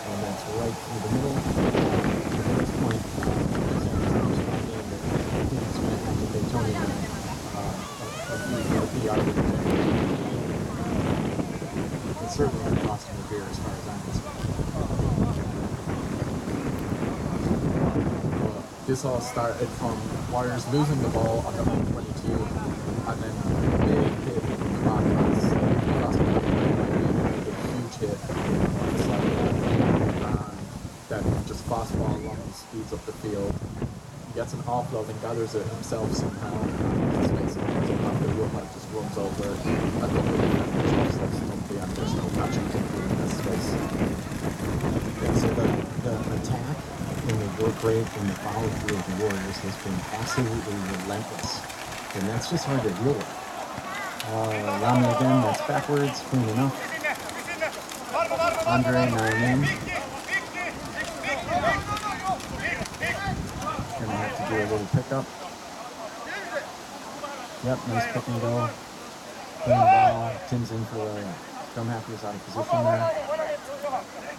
And that's right through the middle. At this point, it's going to have to pay Tony a fee out of it. It's certainly going to cost him a beer as far as I'm concerned. This all started from Warriors losing the ball on their own 22, and then big hit from the back pass. A huge hit on the side of that, and then just fast ball along and speeds up the field. He gets an offload and gathers it himself somehow. Just makes it after Juha just runs over and Dumpy slips Dumpy, and there's no catching Dumpy in this space. Yeah, so the attack and the work rate and the follow through of the Warriors has been absolutely relentless, and that's just hard to deal with. Rami again, that's backwards, clean enough. Andre 9 in. Gonna have to do a little pickup. Yep, nice pick and go. Clean the ball. Tim's in for the scrum half, is out of position there.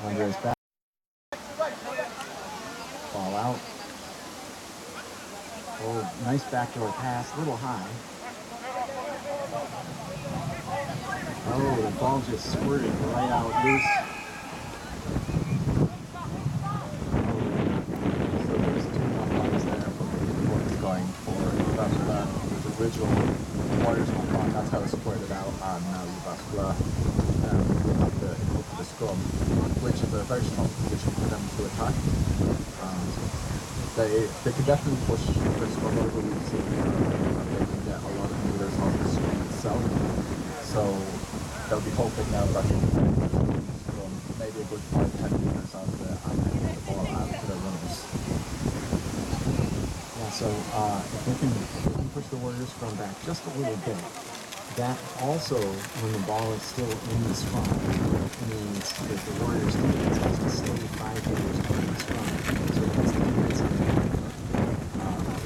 Andre's back. Ball out. Oh, nice backdoor pass, a little high. Oh, the ball just squirted right out loose. So there's 2 knock-ons there, but what's going for Jyväskylä. The original Warriors knock-on, that's how it's squared it out, and now Jyväskylä have the scrum, which is a very strong position for them to attack. They can definitely push their scrum over. We've seen that they can get a lot of meters off the scrum itself. So they'll be hoping now that they can get scrum maybe a good 5-10 meters out of it and then get the ball out to their runners. Yeah, so if they can push the Warriors scrum back just a little bit, that also, when the ball is still in the scrum, means that the Warriors defense has to stay 5 meters from the scrum. So it has to be inside.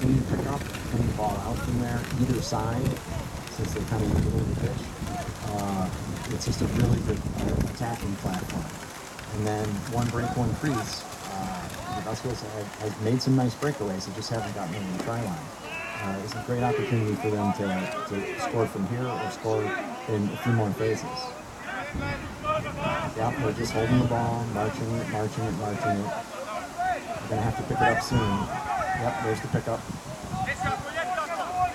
clean pickup, clean ball out from there, either side, since they're kind of in the middle of the pitch. It's just a really good attacking platform. And then one break, one crease. Jyväskylä has made some nice breakaways. They just haven't gotten over the try line. It's a great opportunity for them to score from here or score in a few more phases. Yep, they're just holding the ball, marching it. They're going to have to pick it up soon. Yep, there's the pickup.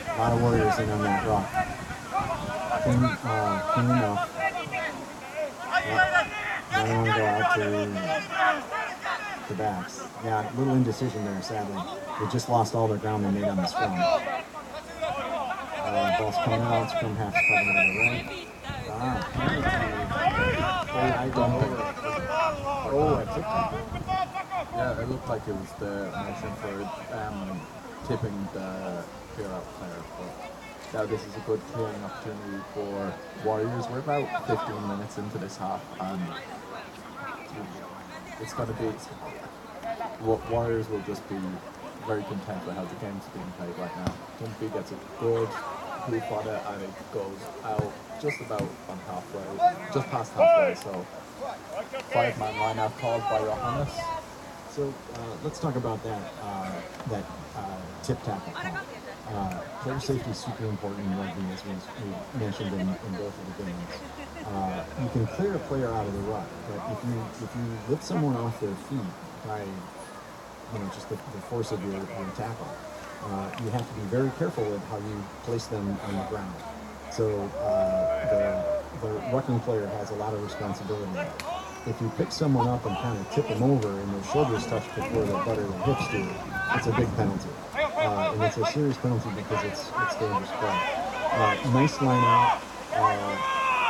A lot of Warriors in on that rock. Clean enough. Yep. Now they want to go out to the backs. Yeah, a little indecision there, sadly. They just lost all their ground they made on the scrum. Ball's coming out, scrum half's probably to the right. I don't think. Oh, I tipped it. Yeah, it looked like it was the motion for tipping the clear-out player. But now this is a good clearing opportunity for Warriors. We're about 15 minutes into this half, and it's going to be... Warriors will just be very content with how the game's being played right now. Dumpy gets a good hoop on it, and it goes out just about on halfway, just past halfway. So 5-man line out called by Johannes. So let's talk about that tip tackle call. Player safety is super important in rugby, as we mentioned in both of the games. You can clear a player out of the ruck, but if you lift someone off their feet by just the force of your tackle, you have to be very careful with how you place them on the ground. So the rucking player has a lot of responsibility. If you pick someone up and kind of tip them over and their shoulders touch before their butt or their hips do, it's a big penalty. And it's a serious penalty because it's dangerous play. Nice line out.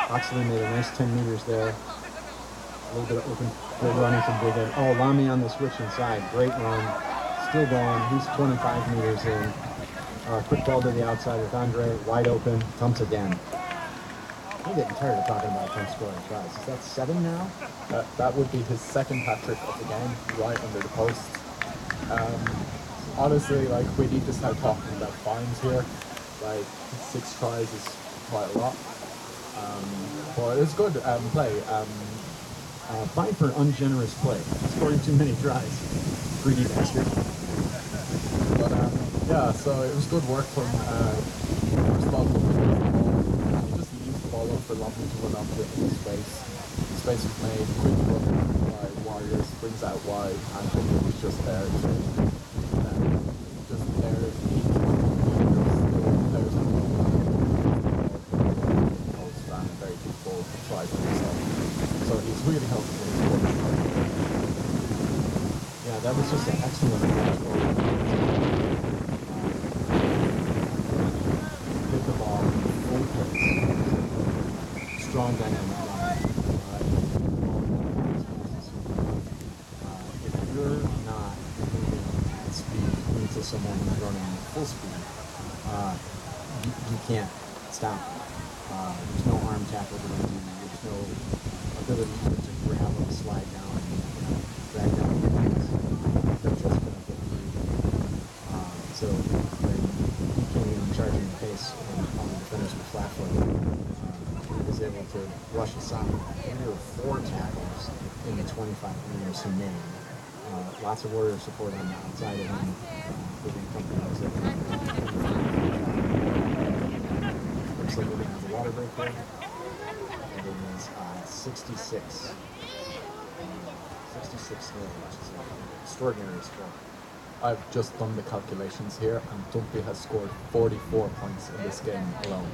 Oxley made a nice 10 meters there. A little bit of open, good running from Big Ed. Oh, Lamy on the switch inside. Great run. Still going. He's 25 meters in. Quick ball to the outside with Andre. Wide open. Tumps again. I'm getting tired of talking about Tumps scoring tries. Is that 7 now? That would be his second hat-trick of the game, right under the post. Honestly, we need to start talking about fines here. 6 tries is quite a lot. But it's good play. Fine for ungenerous play. Scoring too many tries. Greedy bastard. But yeah, so it was good work from responsible for the ball. He just leaves the ball up for Lumpy to run up to in the space. The space was made, quick run by Warriors, brings out wide, and Lumpy was just there to just there to keep players on the post and a very good ball to try for himself. So he's really helpful. Yeah, that was just an excellent match for him. Hit the ball in full pace. Strong dynamic line. If you're not moving at speed into someone who's running full speed, you can't stop. There's no arm tackle to do. There's no ability to grab and slide down and drag down the legs. They're just going to get through. So when he came in charging the pace on the defenders with flat foot, he was able to rush aside 3 or 4 tackles in the 25 meters he made. Lots of Warrior support on the outside of him. Giving company was it. Looks like we're going to have a water break there. And it was 66. 66 nil, which is an extraordinary score. I've just done the calculations here, and Dumpy has scored 44 points in this game alone.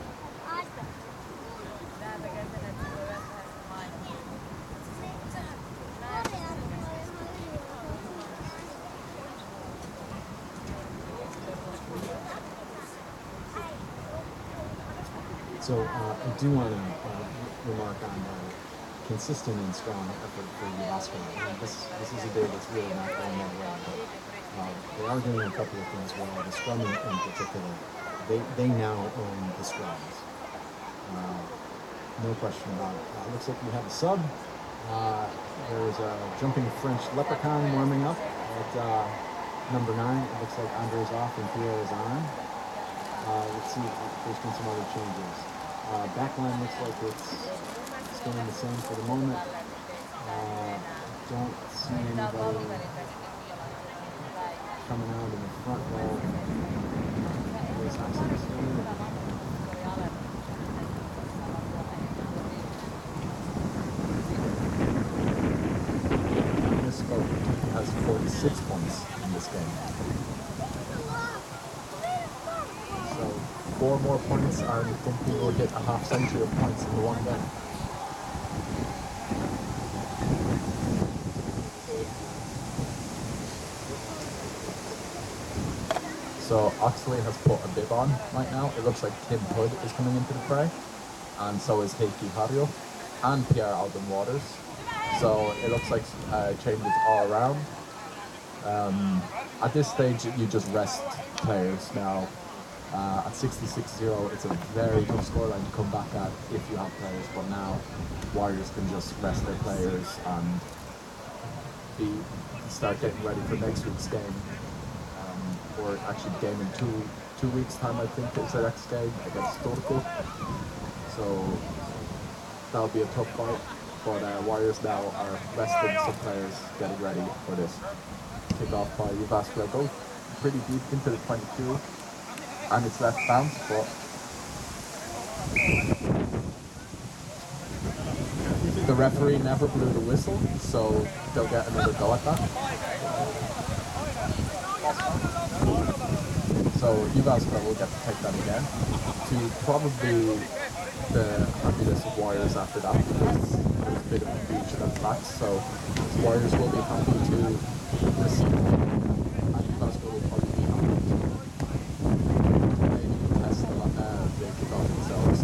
So I do want to remark on consistent and strong effort for Jyväskylä. This is a day that's really not going that well, but they are doing a couple of things well. The scrum in particular, they now own the scrums. No question about it. Looks like we have a sub. There's a jumping French leprechaun warming up at number 9, it looks like Andre's off and Pierre is on. Let's see if there's been some other changes. Backline looks like it's staying the same for the moment. Don't see anybody coming out in the front row. Is Atsu still in? He has 46 points in this game. So 4 more points and Dumpy will hit a half century of points in the one game. So Oxley has put a bib on right now. It looks like Tim Hood is coming into the fray, and so is Heikki Harjo and Pierre Alden Waters. So it looks like changes all around. At this stage, you just rest players now. At 66-0, it's a very tough scoreline to come back at if you have players, but now Warriors can just rest their players and start getting ready for next week's game. Or actually the game in two weeks' time, I think, is the next game against Turku. So that'll be a tough fight. But Warriors now are resting some players, getting ready for this kickoff by Jyväskylä. Goes pretty deep into the 22, and it's left bounce, but the referee never blew the whistle, so they'll get another go at that. So Jyväskylä will get to take that again, to probably the happiness of Warriors after that, because there was a bit of confusion at the back. So Warriors will be happy to receive it, and Jyväskylä will probably be happy to maybe test the kickoff themselves.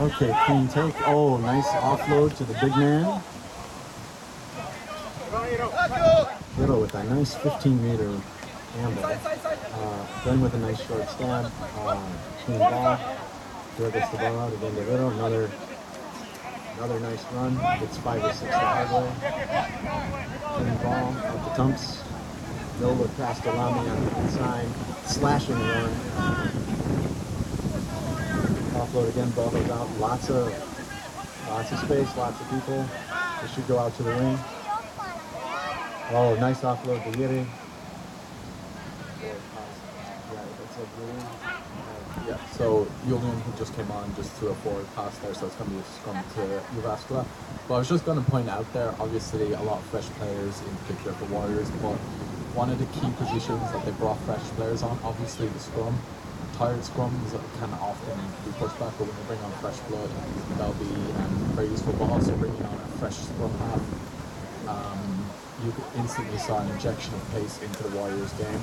Okay, clean take. Oh, nice offload to the big man. Little with a nice 15-meter handle. Then with a nice short stab. Clean ball. There gets the ball out again to Little. Another nice run. Gets 5 or 6 the hard way. Clean ball up the tumps. Little with past Alami on the inside. Slashing run. Offload again, ball goes out. Lots of space, lots of people. This should go out to the wing. Oh, nice offload to Yiri. Yeah, so Julian, who just came on, just threw a forward pass there, so it's going to be a scrum to Jyväskylä. But I was just going to point out there, obviously a lot of fresh players, in particular for Warriors, but one of the key positions that they brought fresh players on, obviously the scrum. Tired scrums can often be pushed back, but when you bring on fresh blood, that'll be very useful. But also bringing on a fresh scrum half, you instantly saw an injection of pace into the Warriors game.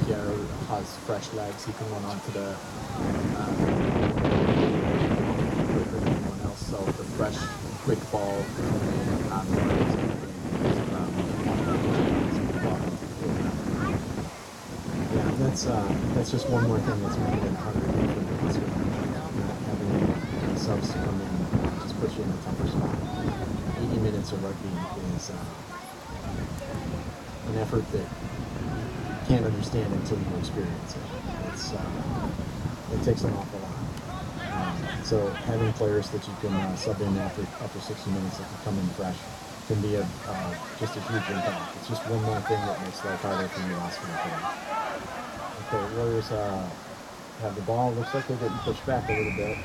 Pierre has fresh legs; he can run onto the quicker than anyone else. So the fresh, quick ball and that's just one more thing that's making it harder for not having subs come in just puts you in a tougher spot. 80 minutes of rugby is an effort that you can't understand until you experience it. It takes an awful lot. So having players that you can sub in after 60 minutes that can come in fresh can be just a huge impact. It's just one more thing that makes life harder for you last minute today. Okay, Warriors have the ball. Looks like they're getting pushed back a little bit.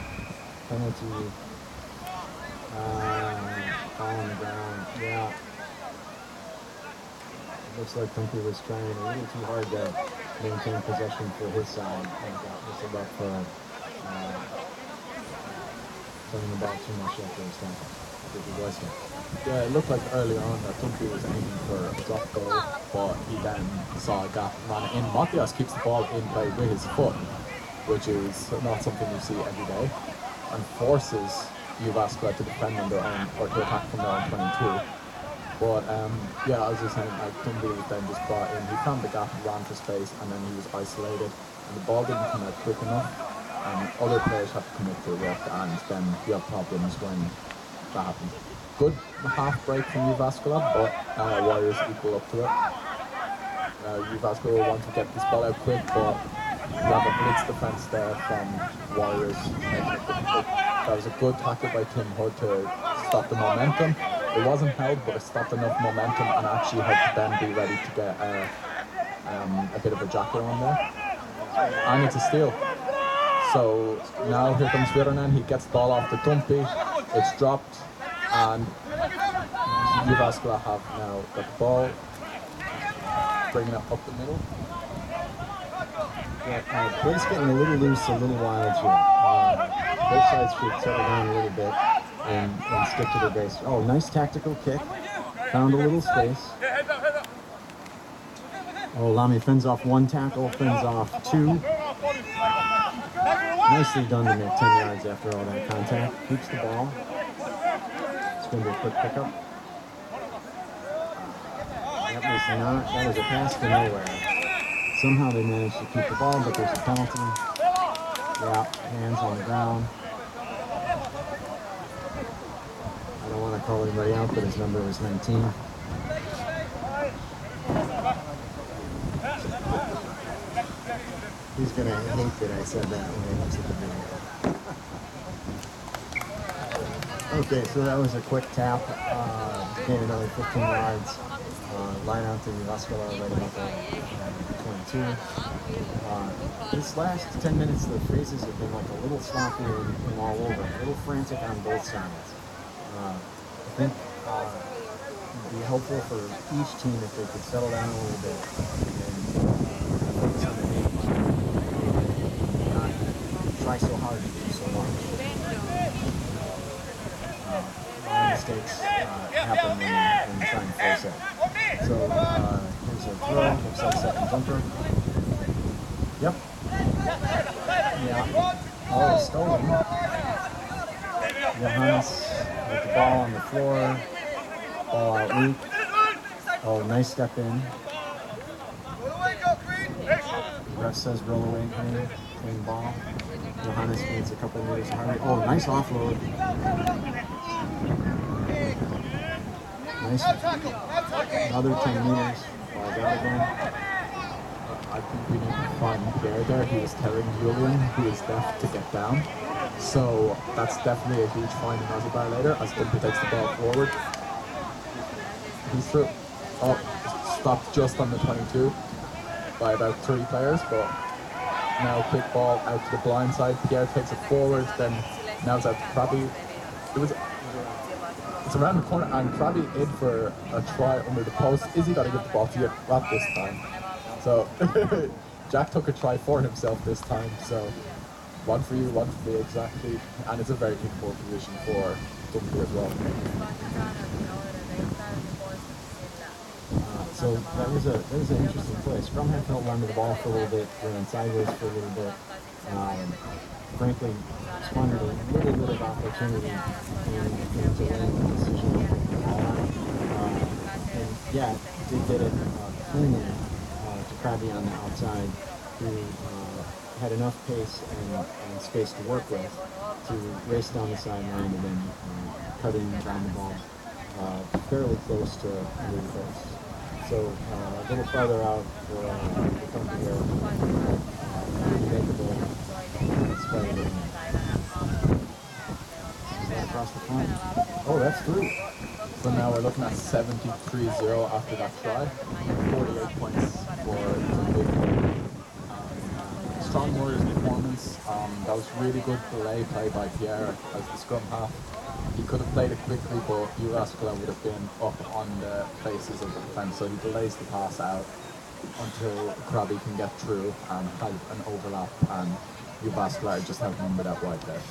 Penalty. Ball on the ground. Yeah. It looks like Tumpy was trying a little too hard to maintain possession for his side and got whistled up for turning the ball too much after his tackle. Yeah, it looked like early on that Tumpy was aiming for a drop goal, but he then saw a gap and ran it in. Matias keeps the ball in play with his foot, which is not something you see every day, and forces Jyväskylä to defend on their own, or to attack from their own 22. But yeah, as I was saying, Tumpy was then just brought in. He found the gap, ran for space, and then he was isolated, and the ball didn't come out quick enough. and other players have to commit to work, and then you have problems when that happens. Good half break from Jyväskylä, but Warriors equal up to it. Jyväskylä want to get this ball out quick, but you have a blitz defense there from Warriors making it difficult. That was a good tackle by Tim Hood to stop the momentum. It wasn't held, but it stopped enough momentum and actually helped them be ready to get a bit of a jacket on there. And it's a steal. So now here comes Virtanen. He gets the ball off the Tumpi. It's dropped, and Jyväskylä have now got the ball, bringing it up the middle. Yeah, Play's getting a little loose, a little wild here. Both sides should settle down a little bit and stick to their base. Oh, nice tactical kick. Found a little space. Oh, Lamy fends off one tackle, fends off two. Nicely done to make 10 yards after all that contact. Keeps the ball. It's going to be a quick pickup. That was a pass to nowhere. Somehow they managed to keep the ball, but there's a penalty. Yeah, hands on the ground. I don't want to call anybody out, but his number was 19. He's going to hate that I said that when he looks at the video. Okay, so that was a quick tap. Gained another 15 yards. Line out to Jyväskylä right about the 22. This last 10 minutes, the phases have been like a little sloppy and all over, a little frantic on both sides. I think it'd be helpful for each team if they could settle down a little bit and focus on the game plan, not try so hard to do so much. A lot of mistakes happen when you try and force it. So here's a throw, looks like second jumper. Yep. Yeah. Oh, it's stolen. Johannes with the ball on the floor. Ball out weak. Oh, nice step in. Ref says roll away, clean ball. Johannes needs a couple meters of hurry. Oh, nice offload. Nice. Another 10 meters. Ball's out again. I think we need to find Pierre there. He was telling Julian, who is deaf, to get down. So that's definitely a huge find in Aussie bar later as Dumpy takes the ball forward. He's through. Oh, stopped just on the 22 by about 3 players, but now quick ball out to the blind side. Pierre takes it forward, then now it's out to Krabby. It's around the corner, and Krabby in for a try under the post. Izzy got to give the ball to you right this time. So Jack took a try for himself this time. So one for you, one for me exactly, and it's a very equal position for Dumpy as well. So that was an interesting play. Scrum half held onto the ball for a little bit, ran sideways for a little bit. Frankly, squandered a little bit of opportunity in delaying the decision on the ball. And yeah, did get it cleanly to Krabby on the outside, who had enough pace and space to work with to race down the sideline and then cut in down the ball fairly close to the post. So a little farther out for the company here, makeable. Across the front. Oh, that's through. So now we're looking at 73-0 after that try. 48 points for Dumpy. Strong Warriors performance. That was really good delay play by Pierre as the scrum half. He could have played it quickly, but Jyväskylä would have been up on the faces of the defence, so he delays the pass out until Krabby can get through and have an overlap, and Jyväskylä just outnumbered that right there.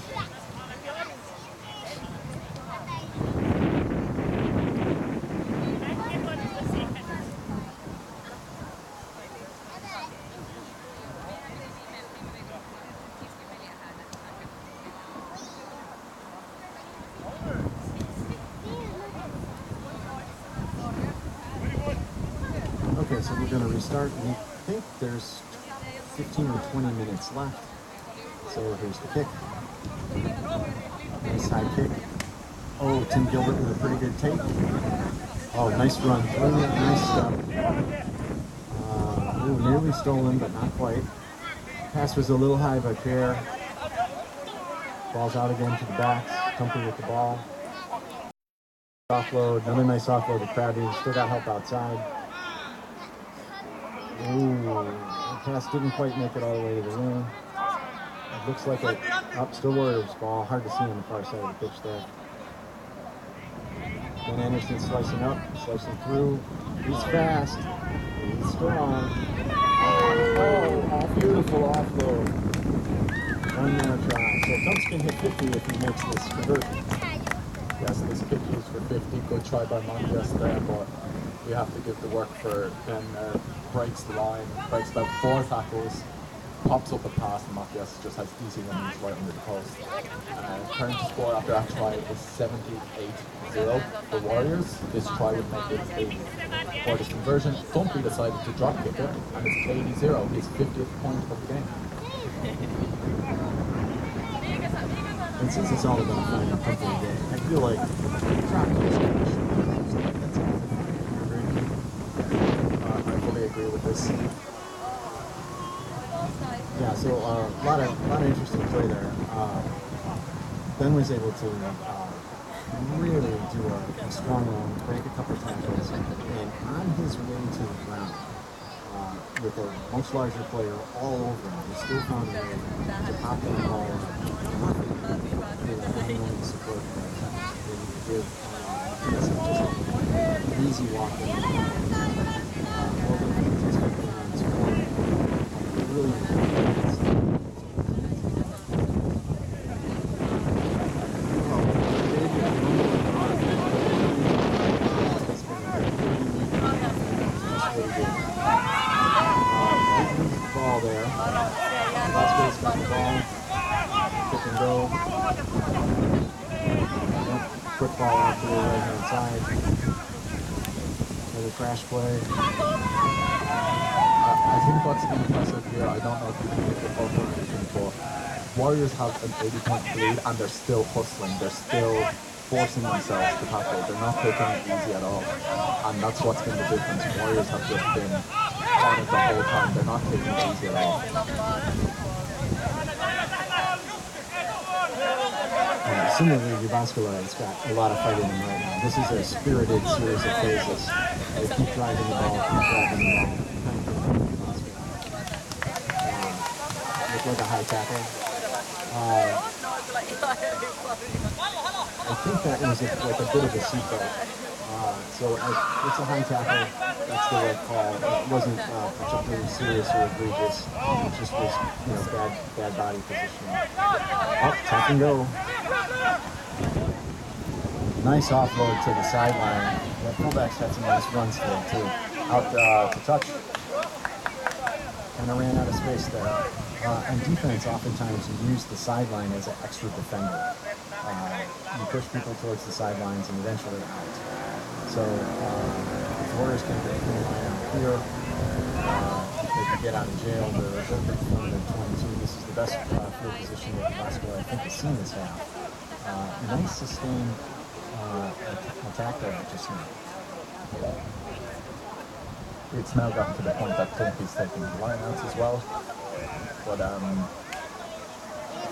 Okay, so we're going to restart. We think there's 15 or 20 minutes left So here's the kick. Nice high kick. Oh, Tim Gilbert with a pretty good take. Oh, nice run through it. Nice step. Ooh, nearly stolen, but not quite. Pass was a little high by Pierre. Ball's out again to the backs. Comfy with the ball. Offload. Another nice offload to Crowdy. Still got help outside. Ooh, the pass didn't quite make it all the way to the wing. It looks like it. Oh, still Warriors ball. Hard to see on the far side of the pitch there. Ben Anderson slicing up, slicing through. He's fast. He's strong. Oh, beautiful offload. One more try. So Tumps can hit 50 if he makes this conversion. Yes, this kick used for 50. Good try by Montias there, but we have to give the work for Ben. Breaks the line, breaks about 4 tackles, pops up a pass, and Matias just has easy runnings right under the post. Current score after that try is 78-0 for Warriors. This try would make it 80 for this conversion. Thumpy decided to drop kick it, and it's 80-0, his 50th point of the game. And since it's all about finding company again, I feel like drop kicks should be that's all. I fully agree with this. Yeah, so a lot of interesting play there. Ben was able to really do a strong run, break a couple tackles, and on his way to the ground, with a much larger player all over him, he still found a way to pop that ball up. Support that he could give. Just an easy walk in. Really ball there. Vasquez got the ball. Pick and go. Quick ball out to the right hand side. Another crash play. I think what's impressive here, I don't know if you can get the full position, but Warriors have an 80-point lead and they're still hustling. They're still forcing themselves to tackle. They're not taking it easy at all. And that's what's been the difference. Warriors have just been on it the whole time. They're not taking it easy at all. Similarly, Jyväskylä has got a lot of fight in them right now. This is a spirited series of phases. They keep driving the ball, keep driving the ball. Look like a high tackle. I think that was like a bit of a seatbelt. So it's a high tackle. That's the right call. It wasn't particularly serious or egregious. It just was, bad body positioning. Up, tap and go. Nice offload to the sideline. The fullbacks had some nice runs there too. Out to touch. Kind of ran out of space there. And defense, oftentimes you use the sideline as an extra defender. You push people towards the sidelines and eventually out. So if Warriors can get the line out here, they can get out of jail. They're in front of 22. This is the best field position that Jyväskylä I think has seen this half. Nice sustained attack there just now. It's now gotten to the point that Tumpy's taking the lineouts as well. But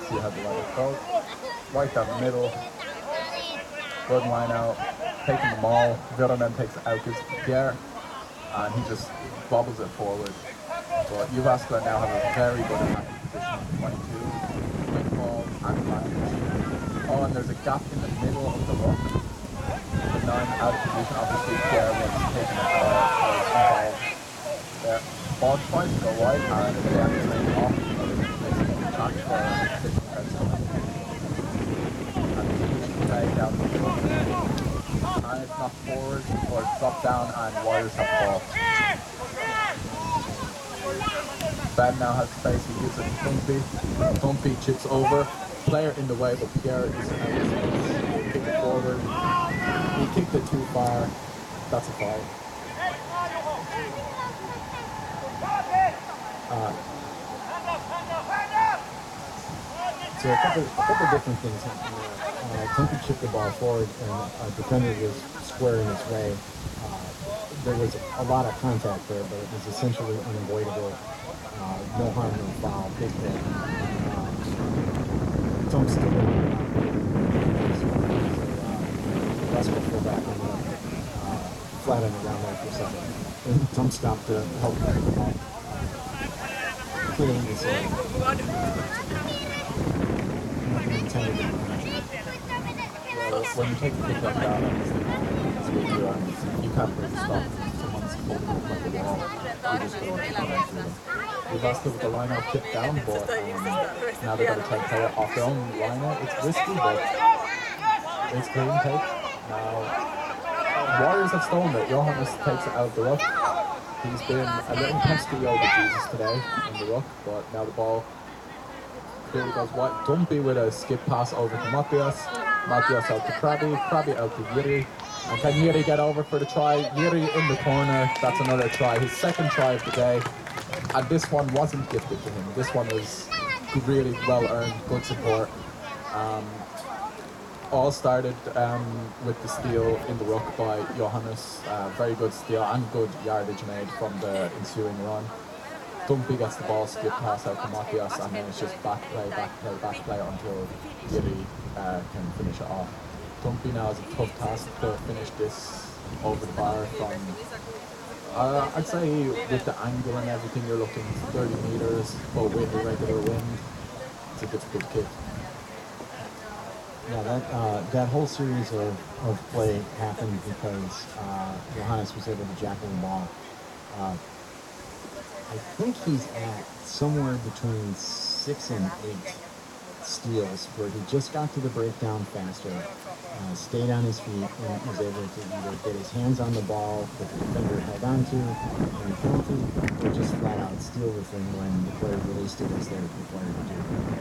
see how the lineout goes. Right down the middle. Good lineout. Taking the ball. Vironen takes out his Pierre. And he just bobbles it forward. But Jyväskylä now have a very good attacking position on 22. Quick ball and advantage. Oh, and there's a gap in the middle of the ruck. The 9 out of position. Obviously, Pierre was taking it involved there. Ball tries to go wide and they actually off. Track for 6 defense. And it's play down the middle. And it's not forward or drop down and Warriors have ball. Ben now has space, he gives it to Thumpy. Thumpy chips over. Player in the way, but Pierre is out of space. He'll kick it forward. He kicked it too far. That's a foul. So a couple different things happened there. Tumpy chipped the ball forward, and a defender was squaring his way. There was a lot of contact there, but it was essentially unavoidable. No harm, no foul, big hit. Tump still Westwood fell back on the flat on the ground there for a second. And Tump stopped to help clearing this area. Nothing intended. Well, when you take the kick like that, you can't really stop someone's holding up like a wall. You just go and connect to them. Jyväskylä with the line out kick down, but now they're going to try to play it off their own line out. It's risky, but it's clean take. Now, Warriors have stolen it. Johannes takes it out of the ruck. He's been a little pesky over Jesus today in the ruck, but now the ball clearly goes wide. Dumpy with a skip pass over to Matthias. Matthias out to Krabby. Krabby out to Jiri. And can Jiri get over for the try? Jiri in the corner. That's another try. His second try of the day. And this one wasn't gifted to him. This one was really well earned, good support. All started with the steal in the ruck by Johannes. Very good steal and good yardage made from the ensuing run. Dumpy gets the ball, skip pass out to Matthias, and then it's just back play until Jiri can finish it off. Dumpy now has a tough task to finish this over the bar from, I'd say with the angle and everything, you're looking 30 meters, but with irregular wind, it's a difficult kick. Yeah, that whole series of play happened because Johannes was able to jackal the ball. I think he's at somewhere between 6 and 8 steals where he just got to the breakdown faster, stayed on his feet, and was able to either get his hands on the ball that the defender held onto and the penalty, or just flat out steal the thing when the player released it as they were required to do.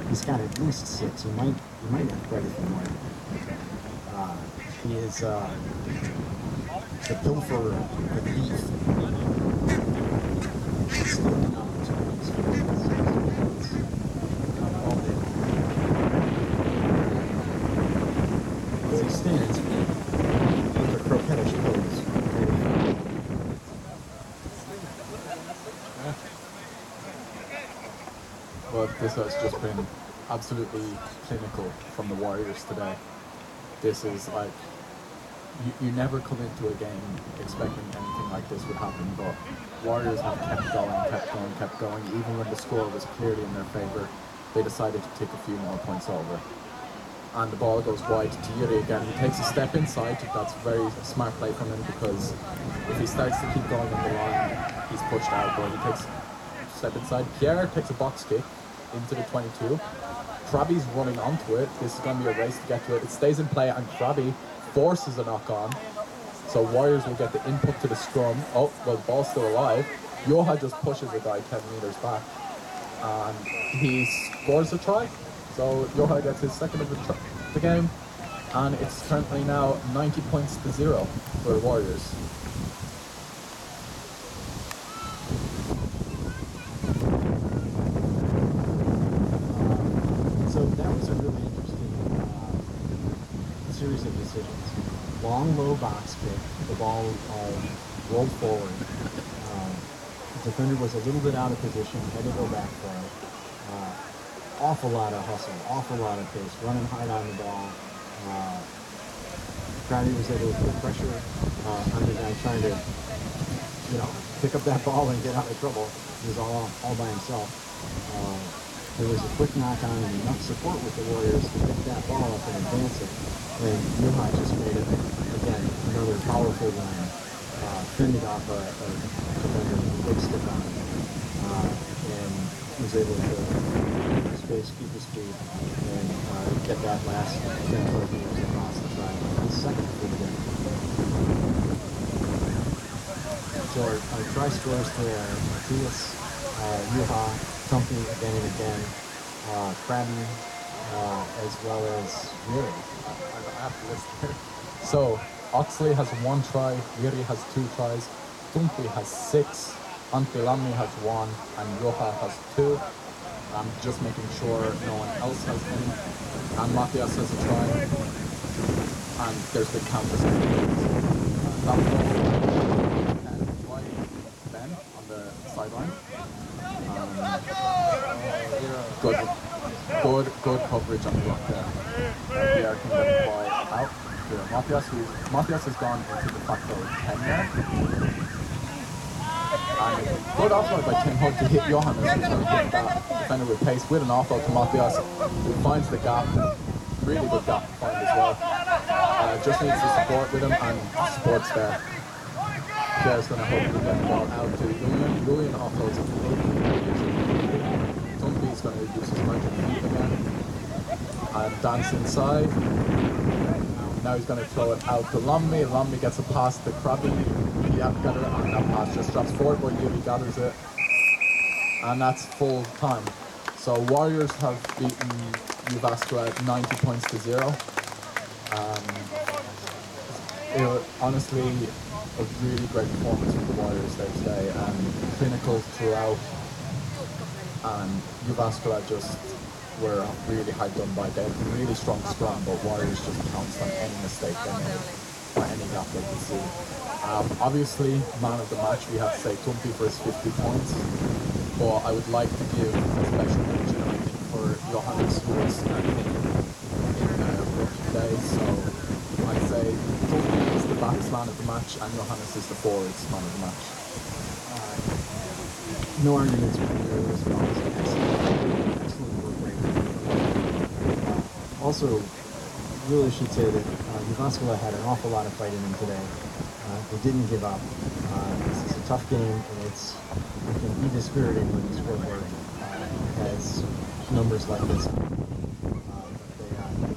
He's got at least 6. He might have quite a few more. He is the pilferer, the thief. Stealing opportunities for as he stands with a croquettish pose. But this has just been absolutely clinical from the Warriors today. This is like, you never come into a game expecting anything like this would happen, but Warriors have kept going. Even when the score was clearly in their favour, they decided to take a few more points over. And the ball goes wide to Jiri again. He takes a step inside. That's very smart play from him, because if he starts to keep going on the line, he's pushed out, but he takes a step inside. Pierre takes a box kick into the 22. Krabby's running onto it. This is going to be a race to get to it. It stays in play, and Krabby forces a knock on. So Warriors will get the input to the scrum. Oh, well, the ball's still alive. Joha just pushes a guy 10 meters back, and he scores a try. So Joha gets his second of the game, and it's currently now 90 points to 0 for the Warriors. So that was a really interesting series of decisions. Long, low box kick. The ball rolled forward. The defender was a little bit out of position, had to go back for it. Awful lot of hustle, awful lot of pace, running hard on the ball. Krabby was able to put pressure on the guy trying to, pick up that ball and get out of trouble. He was all by himself. There was a quick knock on and enough support with the Warriors to pick that ball up and advance it. And Joha just made it, again, another powerful run. Fended off a defender with a big stick on it. And was able to space, keep his feet, and get that last 10 meters across the try. Second for the game. So our try scores there are Matthias, Joha, Tumpy again and again, Krabby, as well as Jiri. So Oxley has 1 try, Jiri has 2 tries, Dumpy has 6, Antti Lammi has 1, and Joha has 2. just making sure no one else has any. And Matthias has a try. And there's the counter. That was by Ben on the sideline. Good coverage on the rock there. Pierre can get the ball out to Matthias has gone into the facto 10 yard. And good offload by Tim Hood to hit Johannes, who's going to hit that defender with pace with an offload to Matthias, who finds the gap. Really good gap to find as well. Just needs the support with him, and support's there. Pierre's going to hopefully get the ball out to Julian. Julian offloads it to Tumpy's going to use his margin deep again. And dance inside. Now he's going to throw it out to Lumley. Lumley gets a pass to Krabby. He hasn't got it on that pass, just drops forward, but Gibby gathers it. And that's full time. So Warriors have beaten Jyväskylä 90 points to 0. It was honestly a really great performance from the Warriors there today, and clinical throughout. And Jyväskylä just were really hard done by. They had a really strong scrum, but Warriors just pounced on any mistake they made or any gap they could see. Obviously, man of the match, we have to say Tumpy for his 50 points, but I would like to give a special mention, I think, for Johannes, who was in rookie day. So I'd say Tumpy is the backs man of the match, and Johannes is the forwards man of the match. No arguments with your response. Excellent work rate. Also, really should say that Jyväskylä had an awful lot of fight in them today. They didn't give up. This is a tough game, and it can be dispiriting when the scoreboard has numbers like this. They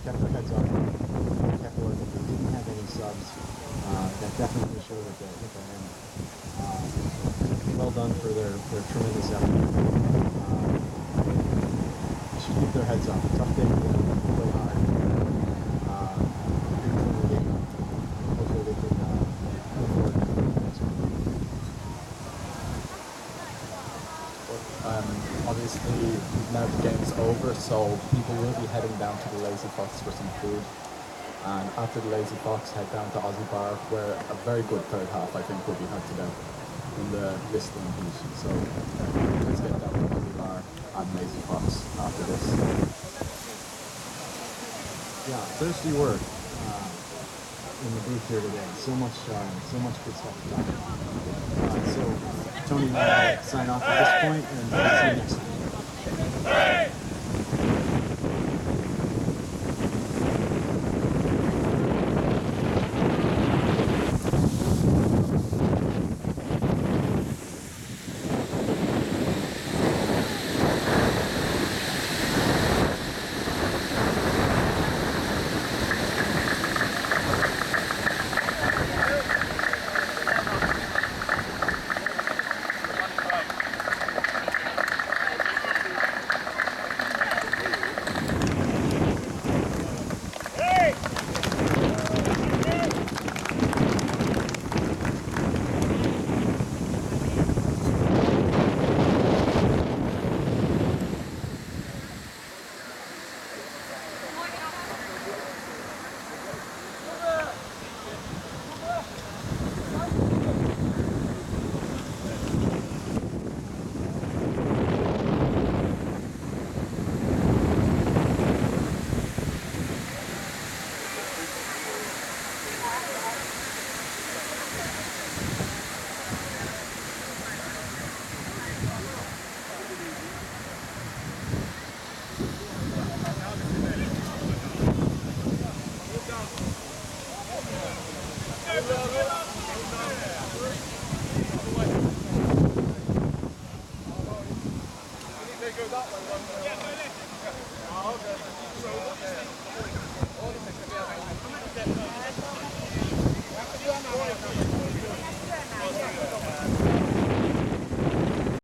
kept their heads up. They kept working. They didn't have any subs. That definitely showed at the end. Well done for their tremendous effort. They should keep their heads up. Tough day for them. Play hard. Big team in the game. Hopefully they can move forward to the next one. Obviously, now the game's over, so people will be heading down to the Lazy Fox for some food. And after the Lazy Fox, head down to Aussie Bar, where a very good third half, I think, will be had today in the listing heat. So let's get down to Aussie Bar and Lazy Fox after this. Yeah, thirsty work in the booth here today. So much good stuff to talk about. So Tony and I sign off at this point, and see you next time.